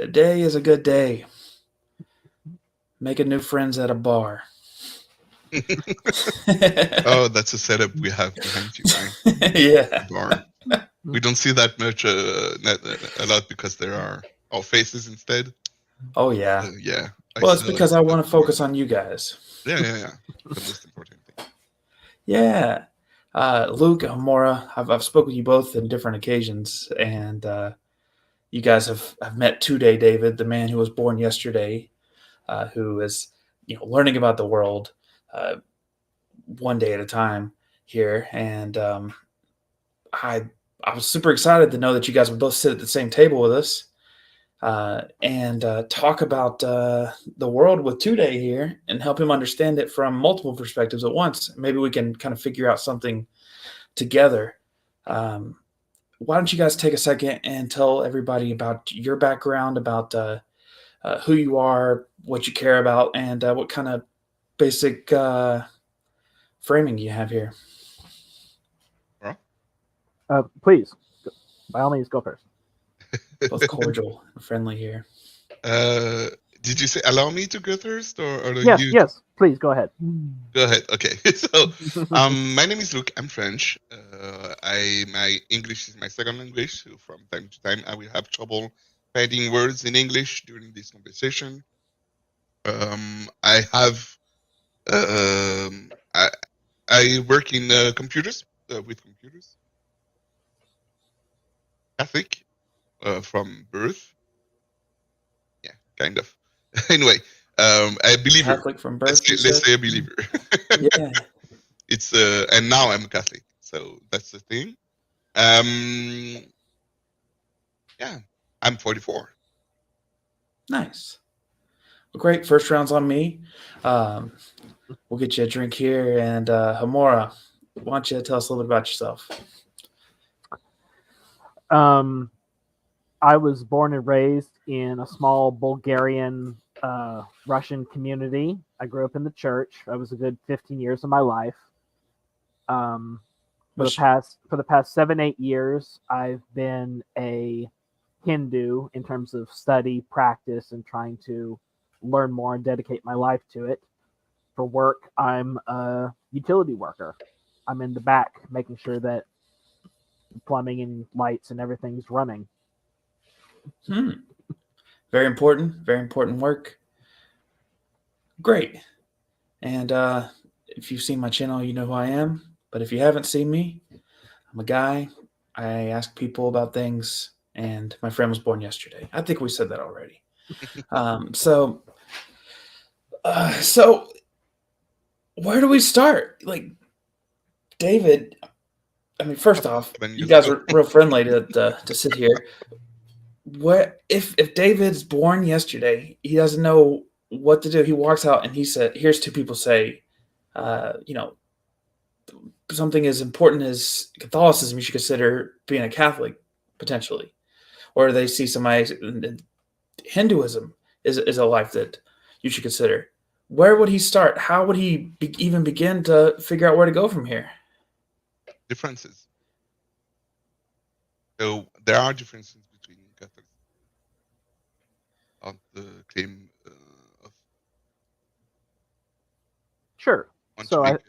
Today is a good day. Making new friends at a bar. Oh, that's a setup we have behind you, right? Yeah. The bar. We don't see that much a lot because there are our faces instead. Oh, yeah. Yeah, I Well, it's still like because I to want talk to to you. focus on you guys. Yeah. The most important thing. Yeah. Luke, Homora, I've spoken with you both on different occasions, and you guys have met Today David, the man who was born yesterday, who is learning about the world uh, one day at a time here, and I I was super excited to know that you guys would both sit at the same table with us and talk about the world with Today here and help him understand it from multiple perspectives at once. Maybe we can kind of figure out something together. Um, why don't you guys take a second and tell everybody about your background, about who you are, what you care about, and what kind of basic framing you have here. All Please, by all means, go first. Both cordial and friendly here. Uh, did you say allow me to go first, or Yes, you? yes, please go ahead. Go ahead. Okay. So, my name is Luke. I'm French. My English is my second language. So from time to time, I will have trouble finding words in English during this conversation. I have I work in computers with computers. Catholic from birth. Yeah, kind of. Anyway, a believer. Catholic from birth, you Let's said? say a believer. Yeah. It's and now I'm Catholic, so that's the thing. Um, yeah, I'm 44. Nice. Well, great. First round's on me. Um, we'll get you a drink here. And Hamora, why don't you tell us a little bit about yourself? Um, I was born and raised in a small Bulgarian Russian community. I grew up in the church. I was a good 15 years of my life. For Which, the past 7-8 years, I've been a Hindu in terms of study, practice, and trying to learn more and dedicate my life to it. For work, I'm a utility worker. I'm in the back making sure that plumbing and lights and everything's running. very important work. Great. And if you've seen my channel, you know who I am. But if you haven't seen me, I'm a guy. I ask people about things, and my friend was born yesterday. I think we said that already. So where do we start? Like, David, I mean, first off, 7 you years guys ago. are real friendly to sit here. What if David's born yesterday? He doesn't know what to do. He walks out and he said, "Here's two people say, you know, something as important as Catholicism. You should consider being a Catholic potentially." Or they see somebody Hinduism is a life that you should consider. Where would he start? How would he even begin to figure out where to go from here? Differences. So there are differences between Catholics on the claim of Sure. want to So make.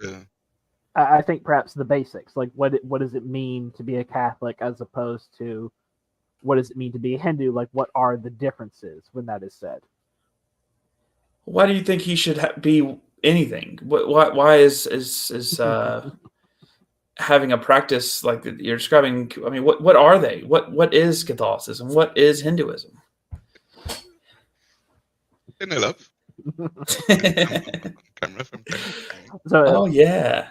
I think perhaps the basics, like what does it mean to be a Catholic as opposed to what does it mean to be a Hindu? Like what are the differences when that is said? Why do you think he should be anything? Why is having a practice like that you're describing? I mean, what are they? What is Catholicism? What is Hinduism? Penelope on camera from time to time. So Oh yeah.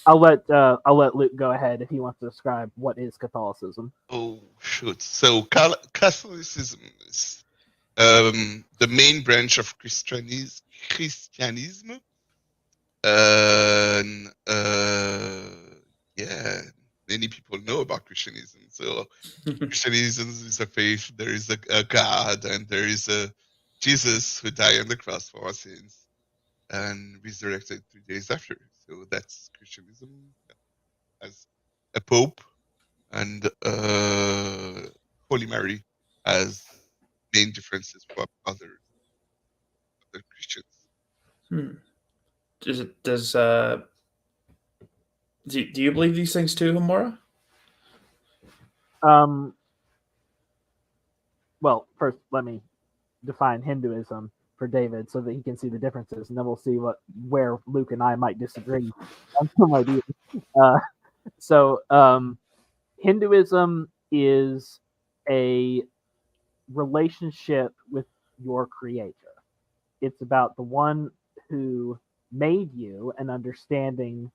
I'll let Luke go ahead if he wants to describe what is Catholicism. Oh shoot! So Catholicism is the main branch of Christianism. And yeah, many people know about Christianism. So Christianism is a faith. There is a God, and there is a Jesus who died on the cross for our sins and resurrected 3 days after. So that's Christianism. As a pope and Holy Mary as main differences from other Christians. Do you believe these things too, Hamura? Well, first, let me define Hinduism for David so that he can see the differences, and then we'll see where Luke and I might disagree on some ideas. So, Hinduism is a relationship with your creator. It's about the one who made you and understanding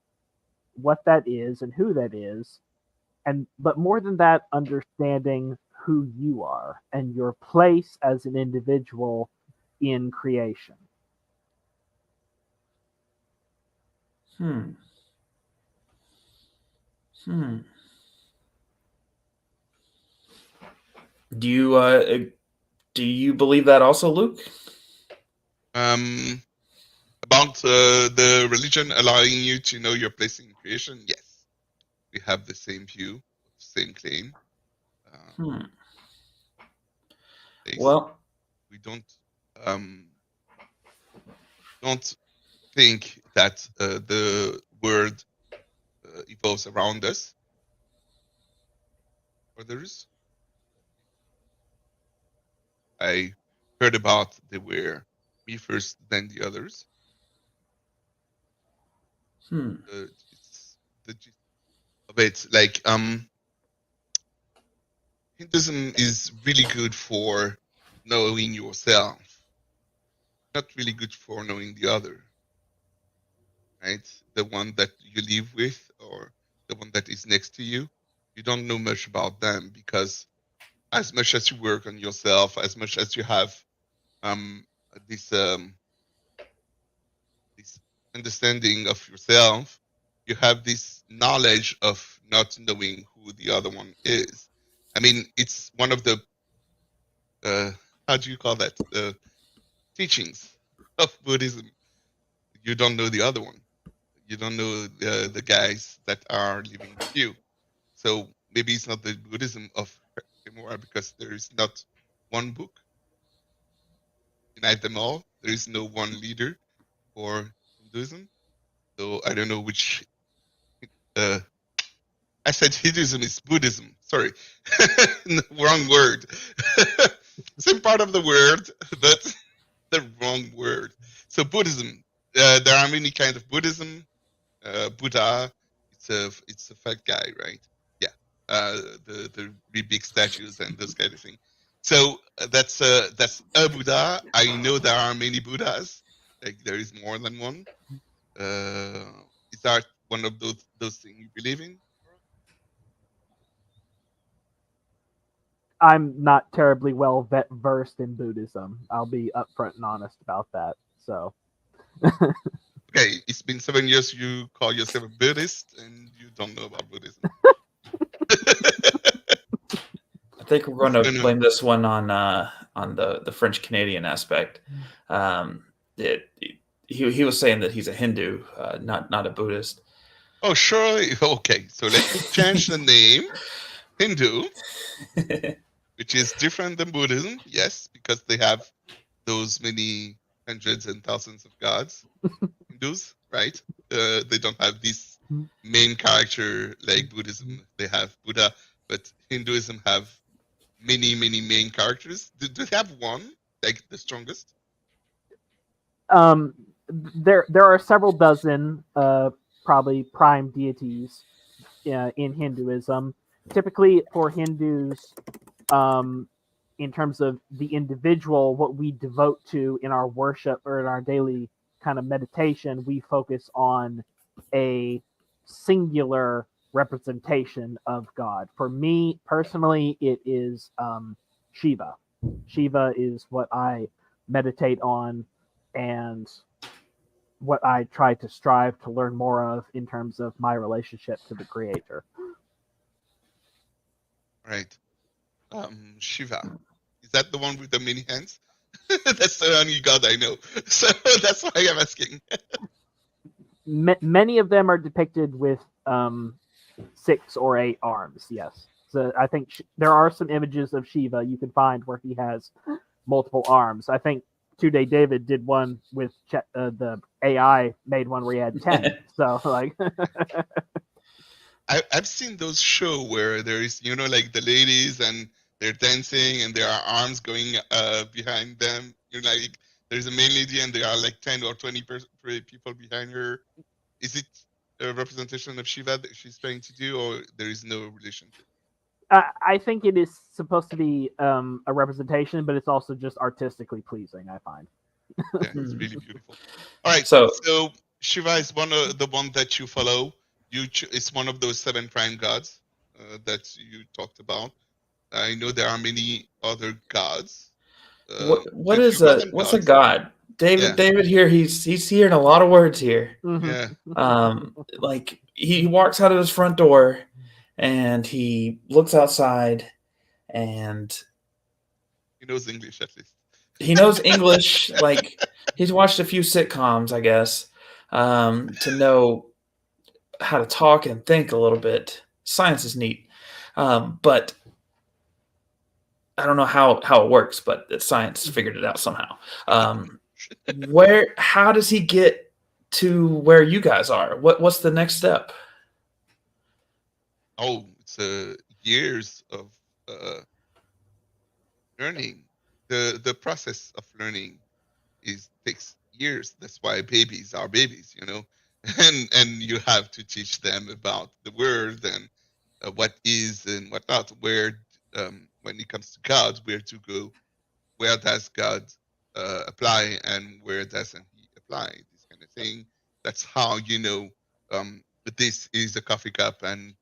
what that is and who that is, but more than that, understanding who you are and your place as an individual in creation. Do you believe that also, Luke? About the religion allowing you to know your place in creation, yes, we have the same view, same claim. Well, we don't think that the world evolves around us. Others, I heard about they were me first, then the others. It's the gist of it. Like Hinduism is really good for knowing yourself, not really good for knowing the other, right? The one that you live with or the one that is next to you. You don't know much about them because as much as you work on yourself, as much as you have this understanding of yourself, you have this knowledge of not knowing who the other one is. I mean, it's one of the how do you call that? The teachings of Buddhism. You don't know the other one. You don't know the guys that are living with you. So maybe it's not the Buddhism of Himura because there is not one book. Unite them all. There is no one leader for Hinduism. So I don't know which. I said Hinduism is Buddhism. Sorry, wrong word. Same part of the word, but the wrong word. So Buddhism. There are many kinds of Buddhism. Buddha. It's a fat guy, right? Yeah. The really big statues and those kind of things. So that's a Buddha. I know there are many Buddhas. Like there is more than one. Is that one of those things you believe in? I'm not terribly well versed in Buddhism. I'll be upfront and honest about that. So. Okay, it's been 7 years. You call yourself a Buddhist, and you don't know about Buddhism. I think we're going to blame this one on the French Canadian aspect. He was saying that he's a Hindu, not a Buddhist. Oh, surely. Okay, so let me change the name. Hindu, which is different than Buddhism, yes, because they have those many hundreds and thousands of gods. Hindus, right? They don't have this main character like Buddhism. They have Buddha, but Hinduism have many main characters. Do they have one, like the strongest? There are several dozen, probably prime deities in Hinduism. Typically, for Hindus, in terms of the individual, what we devote to in our worship or in our daily kind of meditation, we focus on a singular representation of God. For me personally, it is Shiva. Shiva is what I meditate on and what I try to strive to learn more of in terms of my relationship to the Creator. Right. Shiva. Is that the one with the many hands? That's the only god I know. So that's why I'm asking. Many of them are depicted with 6 or 8 arms, yes. So I think there are some images of Shiva you can find where he has multiple arms. I think 2-Day David did one with the AI made one where he had 10. So like, I've seen those show where there is, like the ladies and they're dancing and there are arms going behind them. Like there's a main lady and there are like 10 or 20 people behind her. Is it a representation of Shiva that she's trying to do, or there is no relationship? I think it is supposed to be a representation, but it's also just artistically pleasing, I find. Yeah, it's really beautiful. All right, So- so Shiva is one of the one that you follow. It's one of those 7 prime gods that you talked about. I know there are many other gods. What do is you call a them what's a gods? god? David Yeah. David here, he's hearing a lot of words here. Mhm. Yeah. Like he walks out of his front door and he looks outside and He knows English at least. he knows English. Like he's watched a few sitcoms, I guess, to know how to talk and think a little bit. Science is neat, but I don't know how it works. But the science figured it out somehow. How does he get to where you guys are? What's the next step? Oh, it's years of learning. The process of learning takes years. That's why babies are babies, and you have to teach them about the world and what is and what not. Where when it comes to God, where to go, where does God apply and where doesn't he apply? This kind of thing. That's how this is a coffee cup and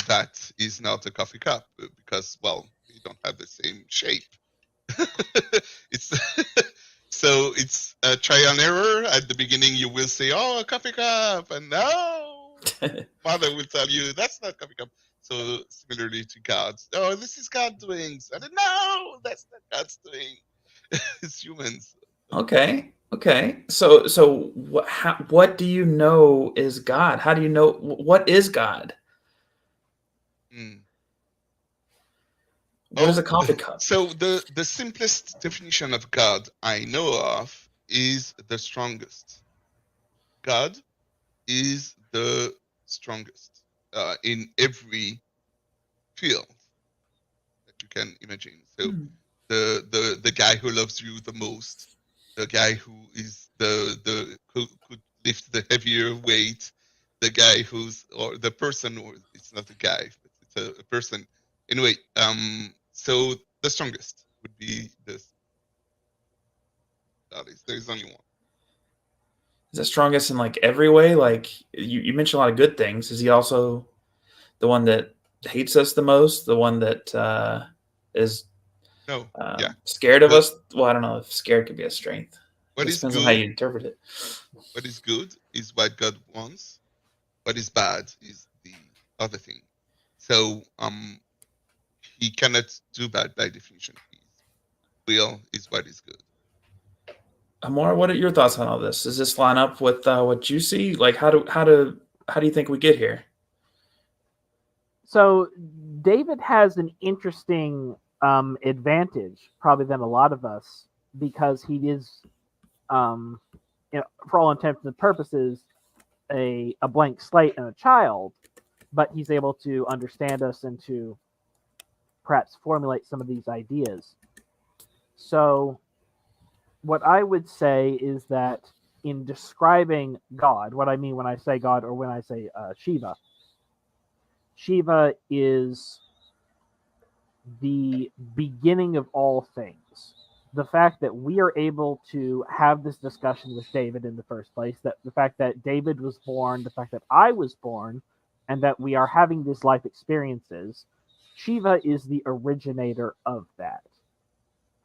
that is not a coffee cup because they don't have the same shape. It's so it's a try and error. At the beginning, you will say, "Oh, a coffee cup," and no, Father will tell you that's not coffee cup. So similarly to God, oh, this is God doing. And no, that's not God's doing. It's humans. Okay. So what do you know is God? How do you know what is God? What is a coffee cup? So the simplest definition of God I know of is the strongest. God is the strongest in every field that you can imagine. So the guy who loves you the most, the guy who is who could lift the heavier weight, the guy or the person, or it's not a guy, but it's a person. Anyway, so the strongest would be this. There's only one. Is the strongest in like every way? Like you mentioned a lot of good things. Is he also the one that hates us the most? The one that is scared of us? Well, I don't know if scared could be a strength. It depends on how you interpret it. What is good is what God wants. What is bad is the other thing. So he cannot do bad by definition. His will is what is good. Amora, what are your thoughts on all this? Does this line up with what you see? Like, how do you think we get here? So David has an interesting advantage, probably than a lot of us, because he is, for all intents and purposes, a blank slate and a child, but he's able to understand us and to perhaps formulate some of these ideas. So what I would say is that in describing God, what I mean when I say God or when I say Shiva is the beginning of all things. The fact that we are able to have this discussion with David in the first place, that the fact that David was born, the fact that I was born, and that we are having these life experiences, Shiva is the originator of that.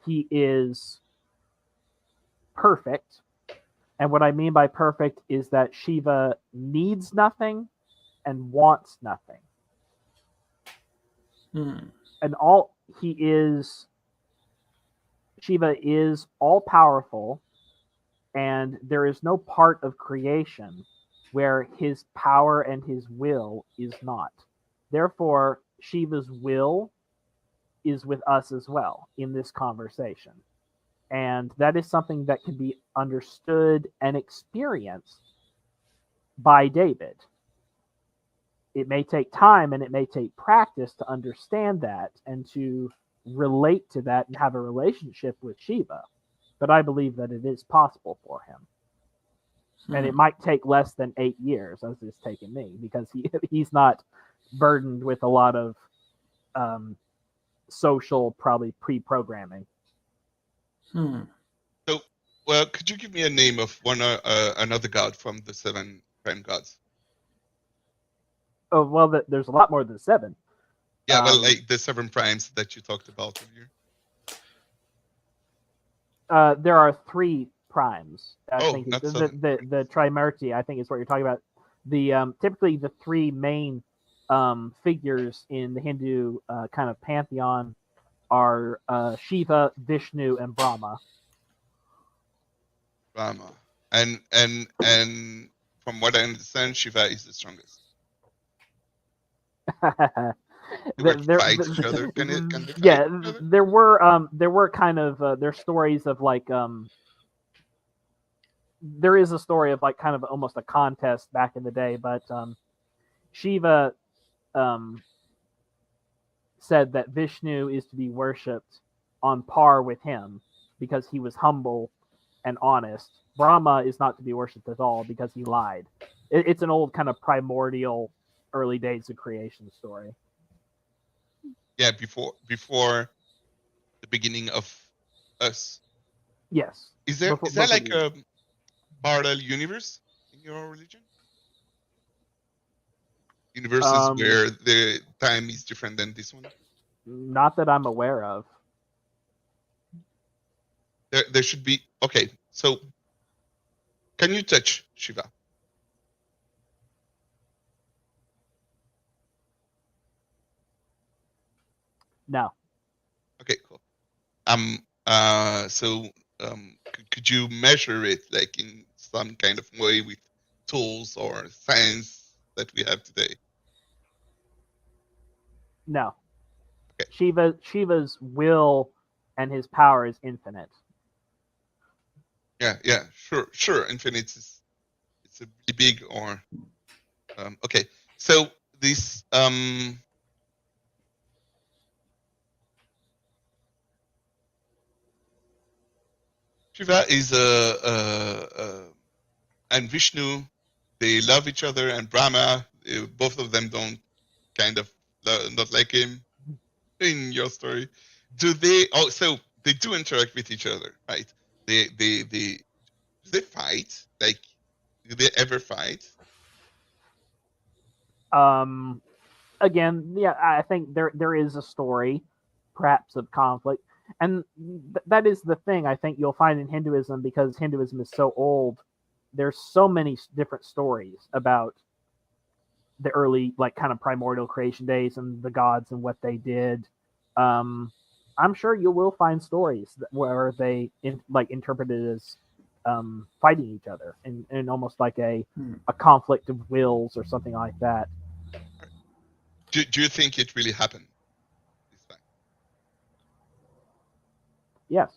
He is perfect. And what I mean by perfect is that Shiva needs nothing and wants nothing. And Shiva is all powerful, and there is no part of creation where his power and his will is not. Therefore, Shiva's will is with us as well in this conversation. And that is something that can be understood and experienced by David. It may take time and it may take practice to understand that and to relate to that and have a relationship with Shiva. But I believe that it is possible for him. And it might take less than 8 years, as it's taken me, because he's not burdened with a lot of social, probably pre-programming. So, well, could you give me a name of one another god from the 7 prime gods? Oh, well, there's a lot more than 7. Yeah, well, like the 7 primes that you talked about earlier. There are 3 primes. I think not the Trimurti, I think, is what you're talking about. The typically the 3 main figures in the Hindu kind of pantheon are Shiva, Vishnu, and Brahma. Brahma, and from what I understand, Shiva is the strongest. There were kind of there's stories of like there is a story of like kind of almost a contest back in the day, but Shiva said that Vishnu is to be worshipped on par with him because he was humble and honest. Brahma is not to be worshipped at all because he lied. It's an old kind of primordial early days of creation story. Yeah, before the beginning of us. Yes. Is there like a parallel universe in your religion? Universes where the time is different than this one? Not that I'm aware of. There should be. Okay, so can you touch Shiva? No. Okay, cool. Could you measure it like in some kind of way with tools or science that we have today? No. Okay. Shiva's will and his power is infinite. Yeah, sure. Infinite it's a really big or okay. So this Shiva is and Vishnu, they love each other, and Brahma, both of them don't kind of not like him in your story. Do they? Oh, so they do interact with each other, right? Do they fight? Like, do they ever fight? Again, yeah, I think there is a story, perhaps, of conflict. And that is the thing I think you'll find in Hinduism, because Hinduism is so old. There's so many different stories about the early, like, kind of primordial creation days and the gods and what they did. I'm sure you will find stories where they interpret it as fighting each other and almost like a conflict of wills or something like that. Do you think it really happened this time? Yes.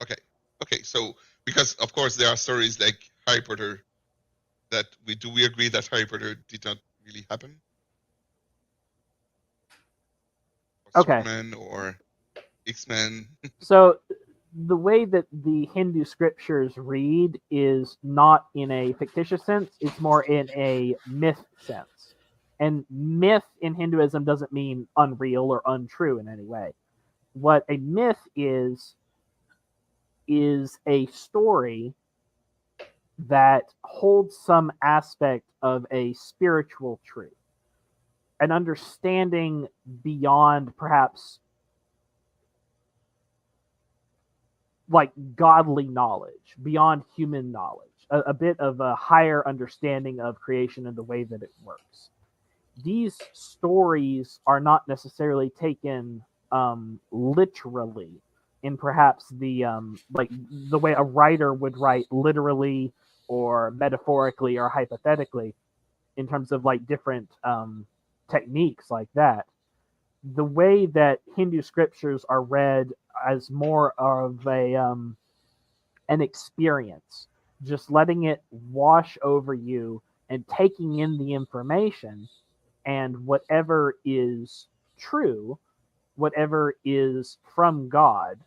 Okay. So because of course there are stories like Harry Potter that we agree that Harry Potter did not really happen? Or okay. Superman or X-Men. So the way that the Hindu scriptures read is not in a fictitious sense; it's more in a myth sense. And myth in Hinduism doesn't mean unreal or untrue in any way. What a myth is a story that holds some aspect of a spiritual truth, an understanding beyond perhaps like godly knowledge, beyond human knowledge, a bit of a higher understanding of creation and the way that it works. These stories are not necessarily taken literally in perhaps the like the way a writer would write literally or metaphorically or hypothetically in terms of like different techniques like that. the way that Hindu scriptures are read as more of an experience, just letting it wash over you and taking in the information, and whatever is true, whatever is from God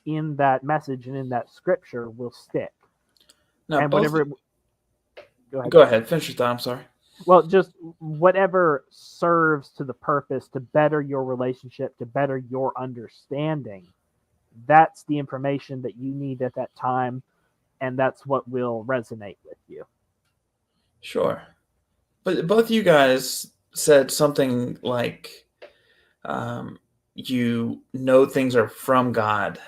in that message and in that scripture will stick. Now, And both, whenever go ahead. go ahead, finish your thought. I'm sorry. Well, just whatever serves to the purpose to better your relationship, to better your understanding, that's the information that you need at that time, and that's what will resonate with you. Sure. But both you guys said something like, you know things are from God.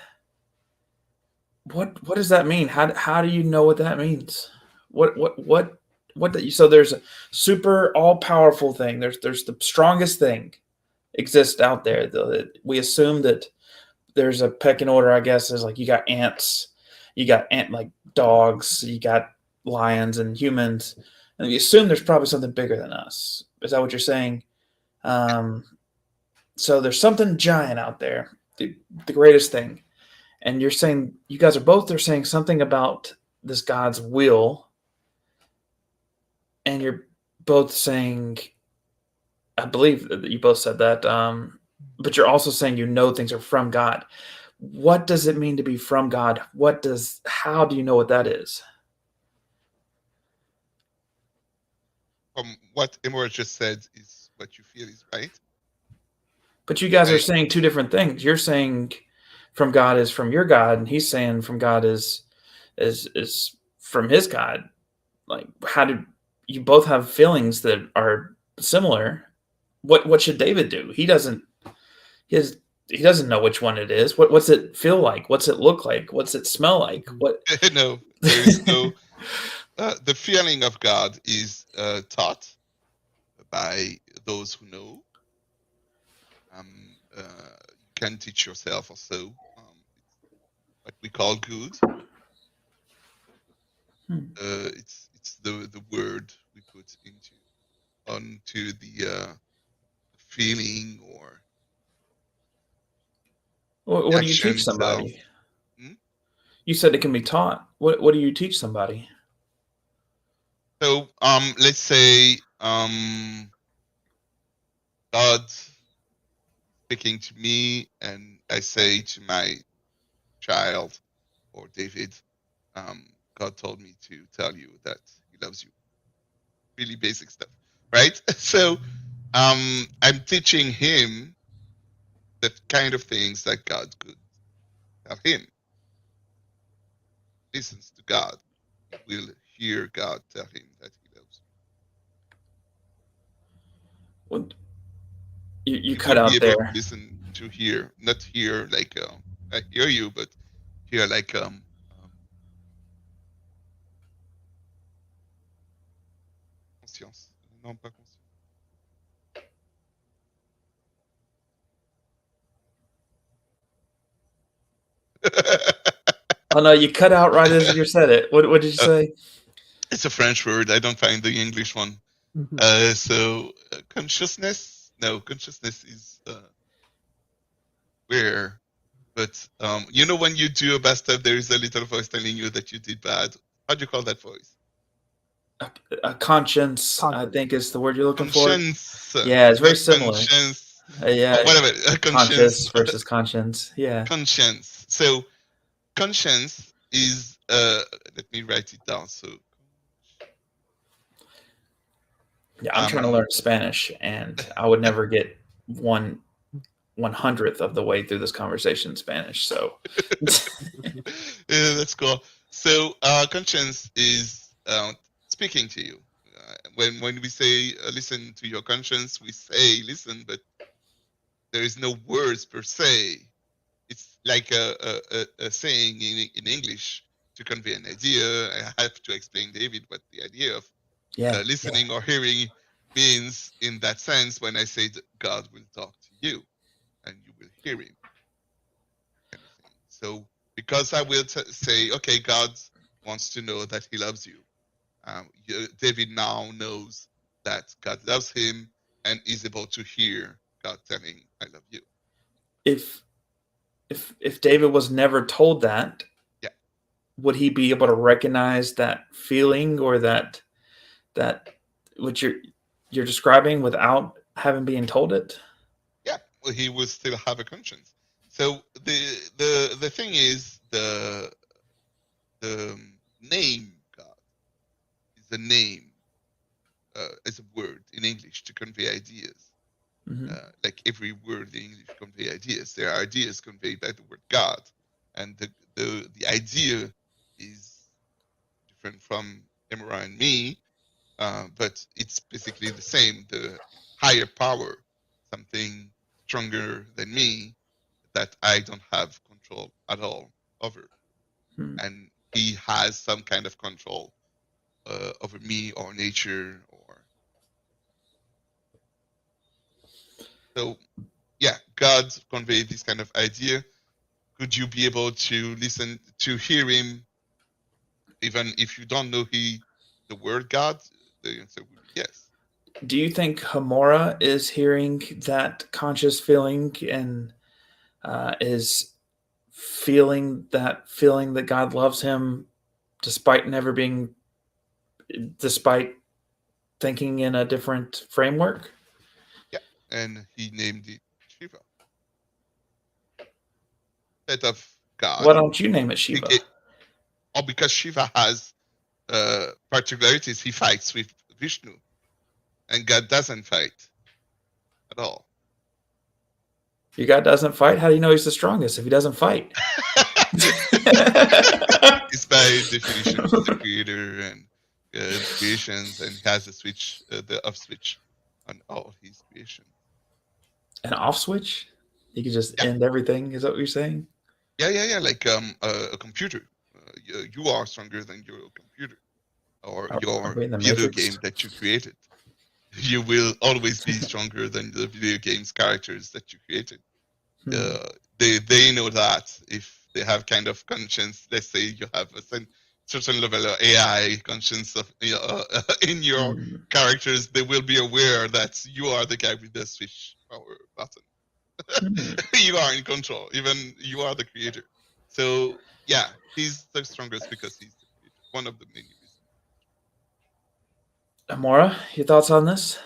What does that mean? How do you know what that means? What that you, so there's a super all powerful thing. There's the strongest thing exists out there. We assume that there's a pecking order, I guess. Is like you got ants, you got like dogs, you got lions and humans, and we assume there's probably something bigger than us. Is that what you're saying? So there's something giant out there, the greatest thing. And you're saying, you guys are saying something about this God's will, and you're both saying, I believe that you both said that, but you're also saying you know things are from God. What does it mean to be from God? How do you know what that is? From what Imora just said is what you feel is right. But you guys are saying two different things. You're saying from God is from your God, and he's saying from God is from his God. Like, how do you both have feelings that are similar? What should David do? He doesn't know which one it is. What's it feel like? What's it look like? What's it smell like? What? No, there is no. The feeling of God is taught by those who know. You can teach yourself also. What we call good. It's the word we put onto the feeling or. What do you teach somebody? You said it can be taught. What do you teach somebody? So let's say God speaking to me, and I say to my child or David, God told me to tell you that he loves you. Really basic stuff, right? So I'm teaching him the kind of things that God could tell him. Listens to God, he will hear God tell him that he loves you. Well, you cut out there. Listen to hear, not hear like I hear you, but hear like conscience, non pas conscience. Oh no, you cut out right as you said it. What did you say? It's a French word. I don't find the English one. So consciousness. No, consciousness is where. But you know, when you do a bad stuff, there is a little voice telling you that you did bad. How do you call that voice? A conscience, I think, is the word you're looking for. Yeah, it's very similar. Conscience. Yeah, whatever. Conscious versus conscience. Yeah. Conscience. So conscience is. Let me write it down. So. Yeah, I'm trying to learn Spanish, and I would never get 1/100th of the way through this conversation in Spanish. So. Yeah, that's cool. So conscience is speaking to you. When we say listen to your conscience, we say listen, but there is no words per se. It's like a saying in English to convey an idea. I have to explain, David, what the idea of listening or hearing means in that sense when I say that God will talk to you and you will hear him. Kind of thing. So because I will say, okay, God wants to know that he loves you. David now knows that God loves him and is able to hear God telling I love you. If David was never told that, Yeah. would he be able to recognize that feeling or that what you're describing without having been told it? Yeah, well, he will still have a conscience. So the thing is the name God is a name, as a word in English to convey ideas. Mhm. Like every word in English convey ideas. There are ideas conveyed by the word God, and the idea is different from Emra and me, but it's basically the same. The higher power, something stronger than me that I don't have control at all over, Hmm. and he has some kind of control over me or nature or so. Yeah, God conveyed this kind of idea. Could you be able to listen to hear him even if you don't know the word God? The answer would be yes. Do you think Hamora is hearing that conscious feeling and is feeling that God loves him despite never being despite thinking in a different framework? Yeah, and he named it Shiva. Instead of Why God, don't you name it think Shiva? it, or because Shiva has particularities, he fights with Vishnu, and God doesn't fight at all. Your God doesn't fight? How do you know he's the strongest if he doesn't fight? It's by definition he's the creator and the creations, and he has a switch, the off switch on all his creation. An off switch? He could just Yeah, end everything, is that what you're saying? yeah. Like a computer. You are stronger than your computer or Are your we in the video Matrix? game that you created. You will always be stronger than the video game's characters that you created. Hmm. They know that if they have kind of conscience, let's say you have a certain level of AI conscience of in your Hmm. characters, they will be aware that you are the guy with the switch power button. Hmm. You are in control, even you are the creator. So yeah, he's the strongest because he's the creator. One of the many reasons. Amora, your thoughts on this?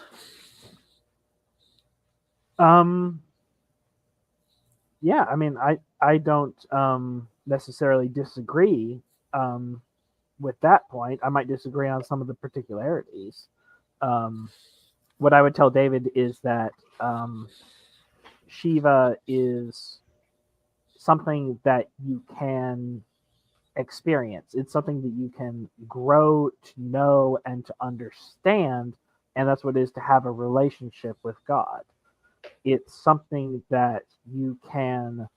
Yeah, I mean, I don't necessarily disagree with that point. I might disagree on some of the particularities. What I would tell David is that Shiva is something that you can experience. It's something that you can grow to know and to understand, and that's what it is to have a relationship with God. It's something that you can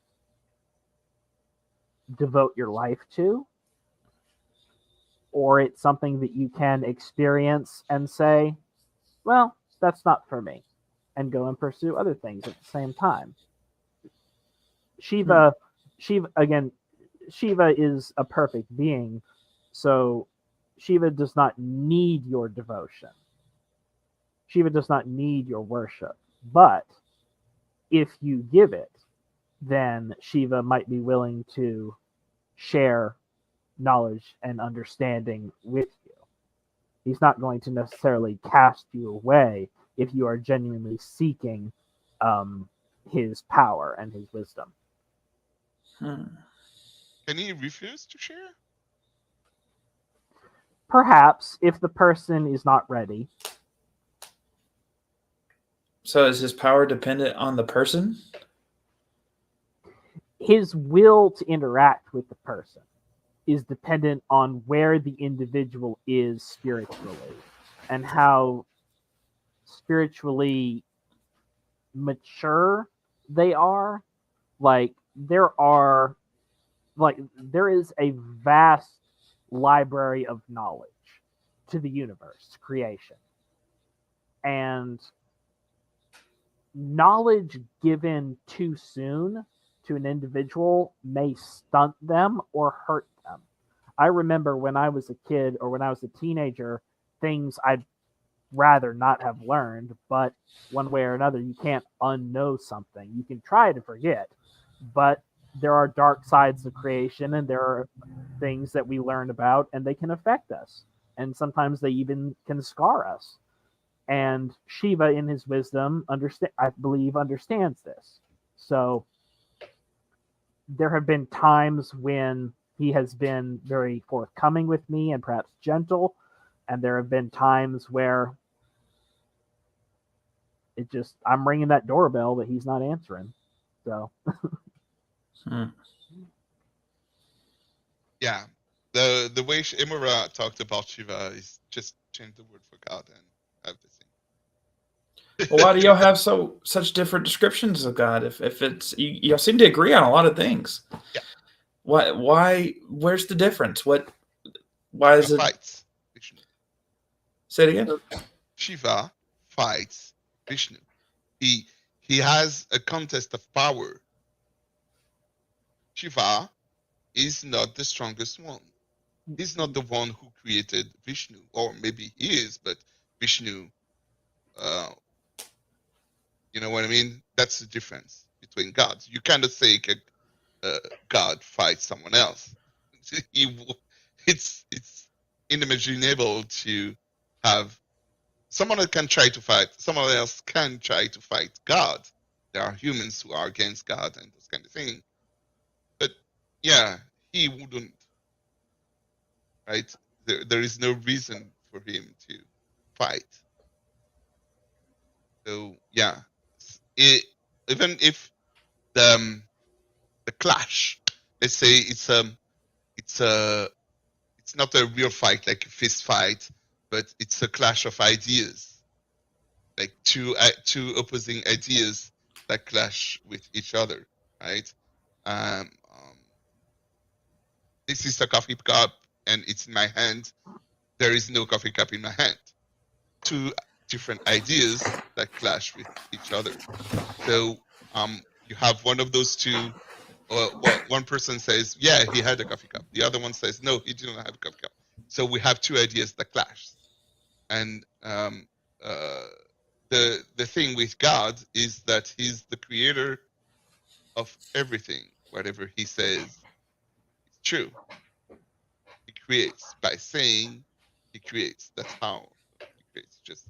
devote your life to, or it's something that you can experience and say, well, that's not for me, and go and pursue other things at the same time. Shiva, Shiva again, Shiva is a perfect being, so Shiva does not need your devotion. Shiva does not need your worship. But if you give it, then Shiva might be willing to share knowledge and understanding with you. He's not going to necessarily cast you away if you are genuinely seeking his power and his wisdom. Hmm. Can he refuse to share? Perhaps if the person is not ready. So is his power dependent on the person? His will to interact with the person is dependent on where the individual is spiritually and how spiritually mature they are. Like there is a vast library of knowledge to the universe, to creation. And knowledge given too soon to an individual may stunt them or hurt them. I remember when I was a kid or when I was a teenager, things I rather not have learned, but one way or another, you can't unknow something. You can try to forget, but there are dark sides of creation and there are things that we learn about and they can affect us. And sometimes they even can scar us. And Shiva, in his wisdom, I believe understands this. So there have been times when he has been very forthcoming with me and perhaps gentle, and there have been times where I'm ringing that doorbell, but he's not answering. So Yeah, the way Imura talked about Shiva is just change the word for God and have the thing. Well, why do y'all have such different descriptions of God? If it's y'all seem to agree on a lot of things. Yeah. Why? Where's the difference? Why is it? Fights Vishnu. Say it again. Shiva fights Vishnu. He has a contest of power. Shiva is not the strongest one. He's not the one who created Vishnu, or maybe he is, but Vishnu, you know what I mean? That's the difference between gods. You cannot say God fights someone else. It's unimaginable to have someone that can try to fight, someone else can try to fight God. There are humans who are against God and those kind of things. But yeah, he wouldn't, right? There is no reason for him to fight. So yeah, even if the clash, let's say it's not a real fight like a fist fight, but it's a clash of ideas, like two opposing ideas that clash with each other, right? This is a coffee cup and it's in my hand. There is no coffee cup in my hand. Two different ideas that clash with each other. So you have one of those two. One person says, yeah, he had a coffee cup. The other one says, no, he didn't have a coffee cup. So we have two ideas that clash. And the thing with God is that he's the creator of everything. Whatever he says is true. He creates by saying he creates. That's how he creates. Just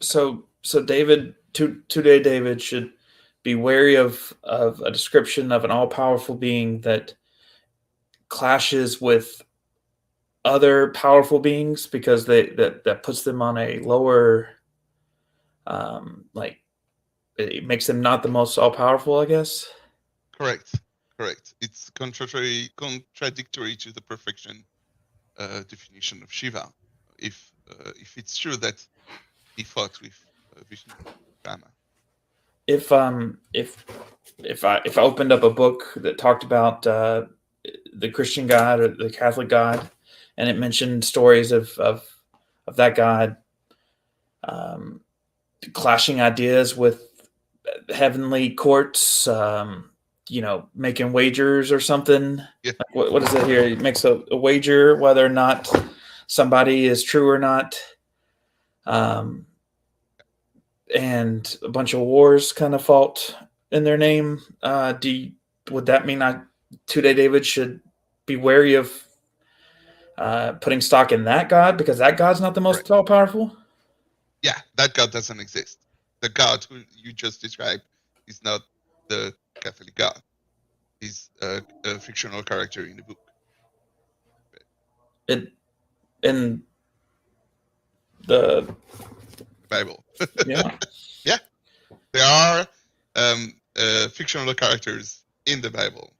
So David, today David should be wary of a description of an all-powerful being that clashes with other powerful beings because that puts them on a lower, like it makes them not the most all-powerful, I guess. Correct. It's contradictory to the perfection definition of Shiva. If it's true that he fought with Vishnu, Rama. If I opened up a book that talked about the Christian God or the Catholic God, and it mentioned stories of that God clashing ideas with heavenly courts, making wagers or something. Yeah. Like what is it here? He makes a wager whether or not somebody is true or not. And a bunch of wars kind of fought in their name. Would that mean today David should be wary of putting stock in that God because that God's not the most all powerful? Yeah, that God doesn't exist. The God who you just described is not the Catholic God. He's a fictional character in the book. In the Bible. Yeah. Yeah. There are fictional characters in the Bible.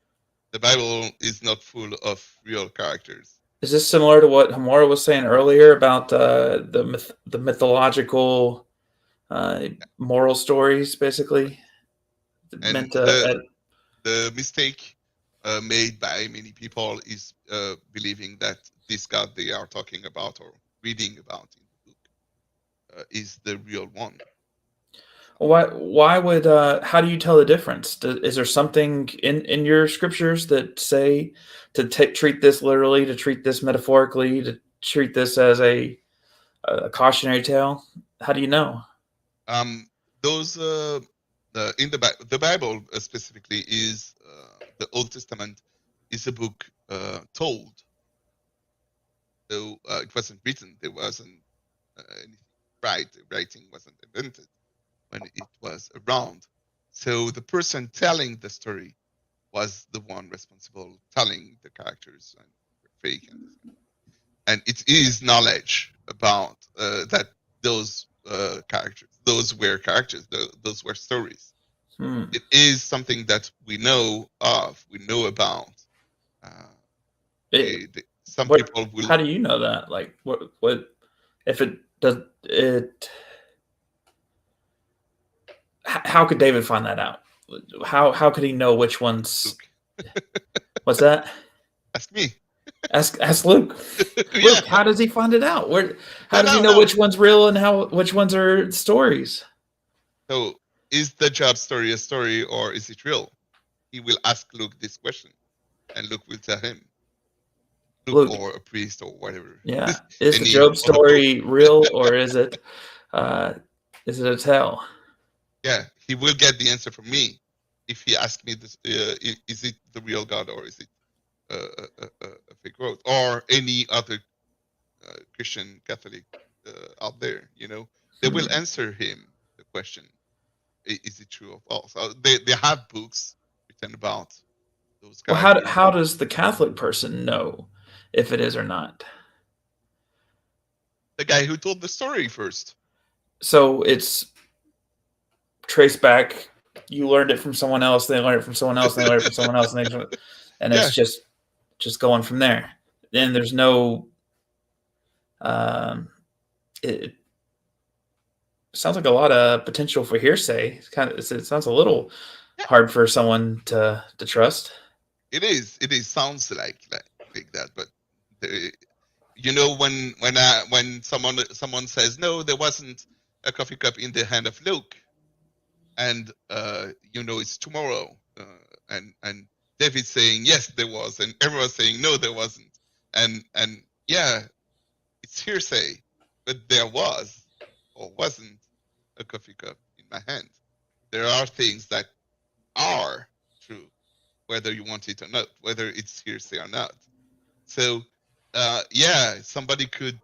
The Bible is not full of real characters. Is this similar to what Hamora was saying earlier about the mythological moral stories, basically? And the mistake made by many people is believing that this God they are talking about or reading about in the book is the real one. Why would how do you tell the difference? Is there something in your scriptures that say to treat this literally, to treat this metaphorically, to treat this as a a cautionary tale? How do you know? Those in the Bible specifically is the Old Testament is a book told. So it wasn't written. There wasn't anything writing wasn't invented when it was around. So the person telling the story was the one responsible telling the characters and fake and it is knowledge about that those characters, those were characters, those were stories. It is something that we know of, we know about. Some people will. How do you know that? Like, what if it does it? How could David find that out? How could he know which ones? What's that? Ask me. Ask Luke. Yeah. Luke, how does he find it out? How does he know which one's real and which ones are stories? So, is the Job story a story or is it real? He will ask Luke this question, and Luke will tell him. Luke or a priest or whatever. Yeah, is the Job story real or is it a tale? Yeah, he will get the answer from me if he asks me this: is it the real God or is it a fake God or any other Christian Catholic out there? You know, they will answer him the question: is it true or false? So they have books written about those guys. Well, how does the Catholic person know if it is or not? The guy who told the story first. So it's traced back. You learned it from someone else. They learned it from someone else. And they learned it from someone else. And it's just going from there. And there's no. It sounds like a lot of potential for hearsay. It sounds a little hard for someone to trust. It is. Sounds like that, but you know, when someone says no, there wasn't a coffee cup in the hand of Luke, and you know it's tomorrow, and David saying yes there was, and everyone saying no there wasn't, and yeah, it's hearsay, but there was or wasn't a coffee cup in my hand. There are things that are true, whether you want it or not, whether it's hearsay or not. So, yeah, somebody could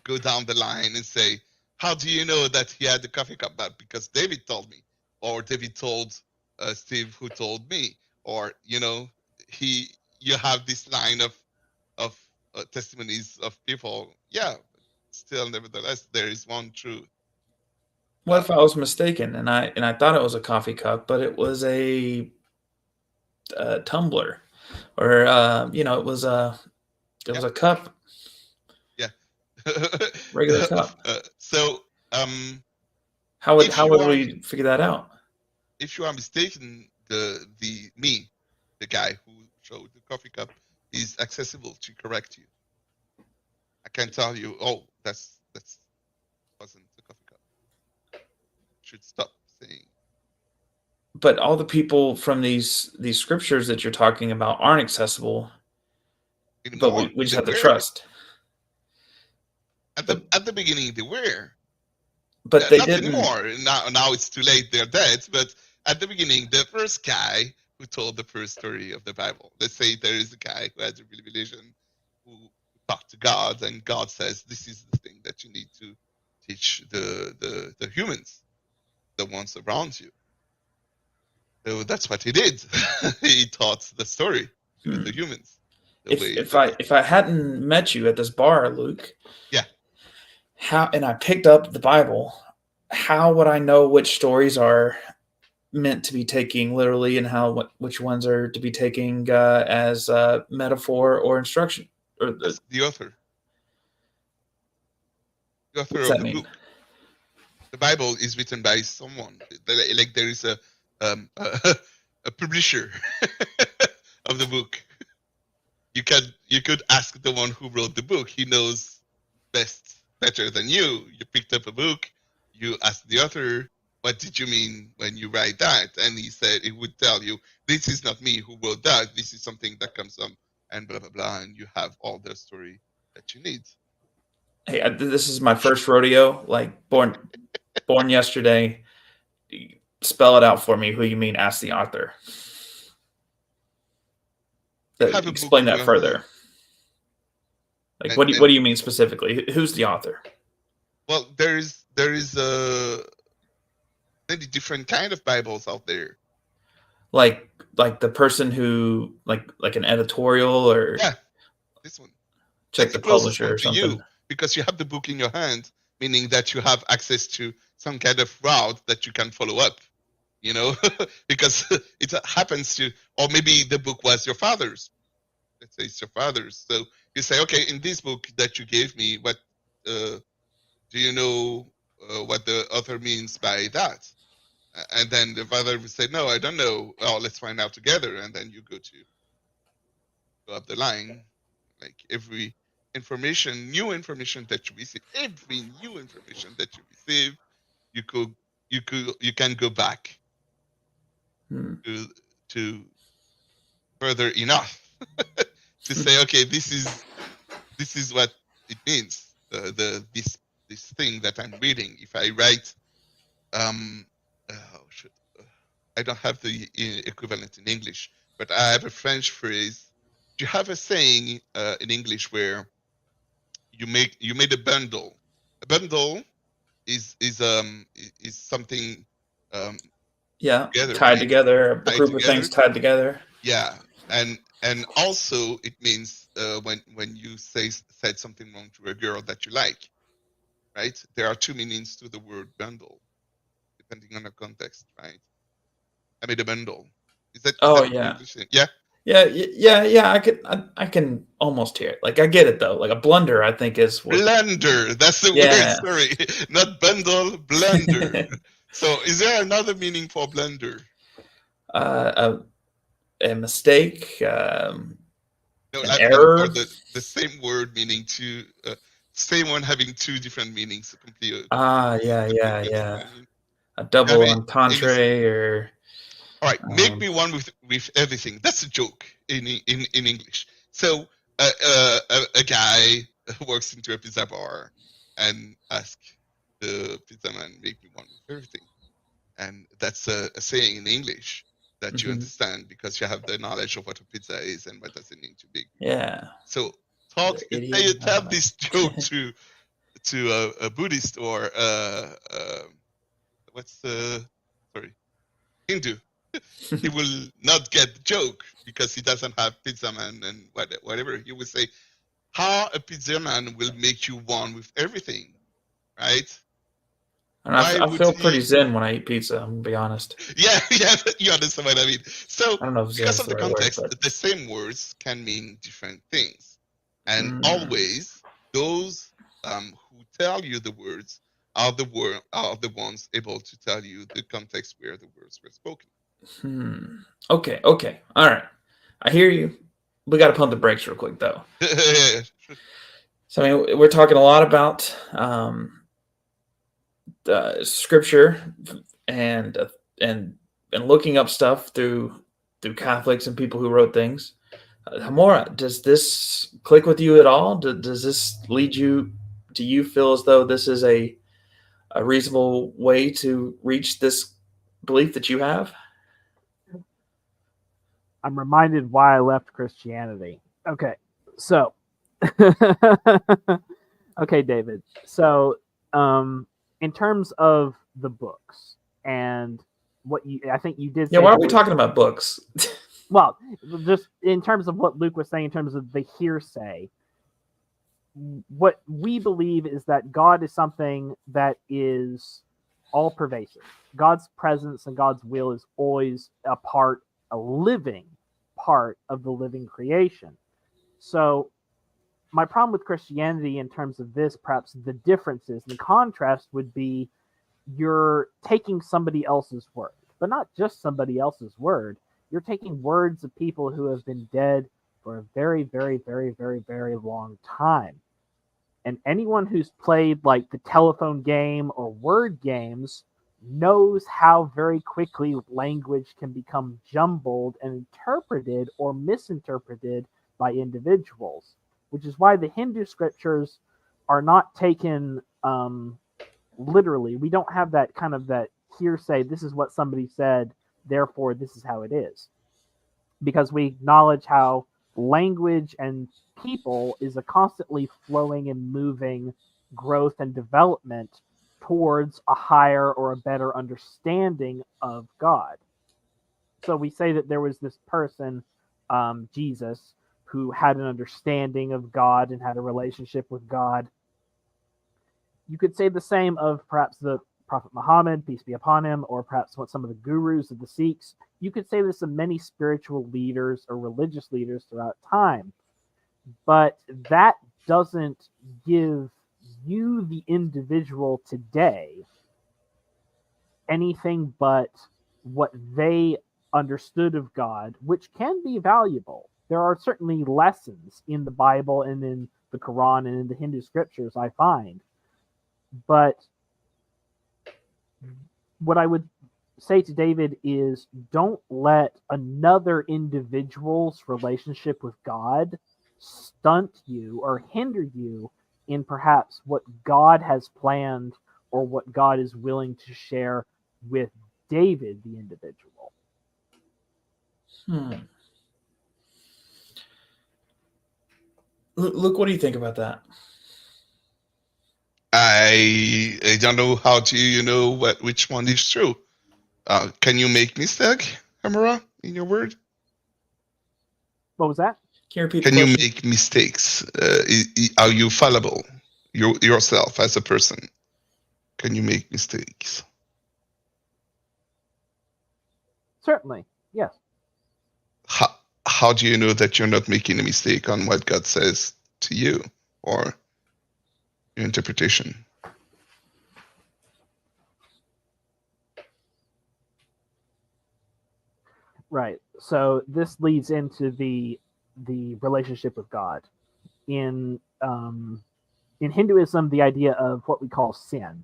go down the line and say, how do you know that he had the coffee cup? But because David told me, or David told Steve who told me, or, you know, you have this line of testimonies of people. Yeah, still, nevertheless, there is one truth. What if I was mistaken and I thought it was a coffee cup, but it was a tumbler, or you know, it was a cup. Yeah, regular cup. So, how would we figure that out? If you are mistaken, the guy who showed the coffee cup is accessible to correct you. I can tell you, oh, that's wasn't the coffee cup. Should stop saying. But all the people from these scriptures that you're talking about aren't accessible. Anymore. But we just have to trust. At the beginning, they were. But they not didn't. Anymore. Now it's too late. They're dead. But at the beginning, the first guy who told the first story of the Bible. Let's say there is a guy who has a revelation, who talked to God, and God says, "This is the thing that you need to teach the humans, the ones around you." So that's what he did. He taught the story to the humans. If I hadn't met you at this bar, Luke, yeah, and I picked up the Bible, how would I know which stories are meant to be taken literally and which ones are to be taken as metaphor or instruction? Or the author. The author of the book. The Bible is written by someone. Like there is a publisher of the book. You could ask the one who wrote the book. He knows better than you. You picked up a book. You asked the author, "What did you mean when you write that?" And he would tell you, "This is not me who wrote that. This is something that comes from," and blah blah blah. And you have all the story that you need. Hey, this is my first rodeo. Like born yesterday. Spell it out for me. Who you mean? Ask the author. You have a book Explain in that your hand, further. Like, and, what and do you mean specifically? Who's the author? well, there is many different kind of Bibles out there. Like the person who like an editorial or Yeah, this one. check That's the the closest publisher one or to something. you because you have the book in your hand, meaning that you have access to some kind of route that you can follow up. You know, because it happens to, or maybe the book was your father's. Let's say it's your father's. So you say, okay, in this book that you gave me, what do you know what the author means by that? And then the father would say, no, I don't know. Oh, let's find out together. And then you go up the line, like every new information that you receive, every new information that you receive, you can go back Hmm. to further enough to say, okay, this is what it means. This thing that I'm reading. If I write, um, should, I don't have the equivalent in English, but I have a French phrase. Do you have a saying in English where you made a bundle? A bundle is something um, Yeah, together, tied right? together. A Tied group of together. things tied together. Yeah, and also it means when you said something wrong to a girl that you like, right? There are two meanings to the word bundle, depending on the context, right? I made a bundle. Is Oh that the yeah. English thing? Yeah, Yeah. I can almost hear it. Like I get it though. Like a blunder, I think is what. blunder. That's the word. Yeah. Sorry, not bundle, blunder. So, is there another meaning for blunder? A mistake. No, An no, or error. the same word meaning two, same one having two different meanings, completely, Yeah. completely opposite. I mean, A you have double any entendre or all right, make um, me one with everything. That's a joke in English. So a guy walks into a pizza bar and asks the pizza man, make me one with everything. And that's a saying in English that you mhm. understand because you have the knowledge of what a pizza is and what does it need to be. Yeah. So The idiom. I tell don't know. this joke to a Buddhist or what's sorry, Hindu. He will not get the joke because he doesn't have pizza man and whatever. He will say, how a pizza man will make you one with everything, right? And Why I would feel pretty he? zen when I eat pizza. I'm gonna be honest. Yeah, yeah, you understand what I mean. So, I don't know if because zen's of the the right word, context, but the same words can mean different things. And mm, always, those who tell you the words are the ones able to tell you the context where the words were spoken. hmm. Okay. All right. I hear you. We got to pump the brakes real quick though. So I mean, we're talking a lot about scripture and uh, and and looking up stuff through Catholics and people who wrote things. Hamora, does this click with you at all? Does this lead you? Do you feel as though this is a reasonable way to reach this belief that you have? I'm reminded why I left Christianity. Okay, so okay, David. So, in terms of the books and what I think you did Yeah, say why the are we word. talking about books? Well, just in terms of what Luke was saying, in terms of the hearsay, what we believe is that God is something that is all pervasive. God's presence and God's will is always a living part of the living creation. So, my problem with Christianity in terms of this, perhaps the differences, the contrast would be you're taking somebody else's word, but not just somebody else's word. You're taking words of people who have been dead for a very, very, very, very, very long time. And anyone who's played like the telephone game or word games knows how very quickly language can become jumbled and interpreted or misinterpreted by individuals, which is why the Hindu scriptures are not taken literally. We don't have that kind of that hearsay, this is what somebody said, therefore this is how it is. Because we acknowledge how language and people is a constantly flowing and moving growth and development towards a higher or a better understanding of God. So we say that there was this person, Jesus, who had an understanding of God and had a relationship with God. You could say the same of perhaps the Prophet Muhammad, peace be upon him, or perhaps what some of the gurus of the Sikhs. You could say this of many spiritual leaders or religious leaders throughout time. But that doesn't give you, the individual today, anything but what they understood of God, which can be valuable. There are certainly lessons in the Bible and in the Quran and in the Hindu scriptures, I find. But what I would say to David is, don't let another individual's relationship with God stunt you or hinder you in perhaps what God has planned or what God is willing to share with David, the individual. Luke, what do you think about that? I don't know how to which one is true. Can you make mistake, Hamura, in your word? What was that? Can you repeat the Can you question? make mistakes? Are you fallible yourself as a person? Can you make mistakes? Certainly, yes. How do you know that you're not making a mistake on what God says to you or your interpretation? Right. So this leads into the relationship with God. In Hinduism, the idea of what we call sin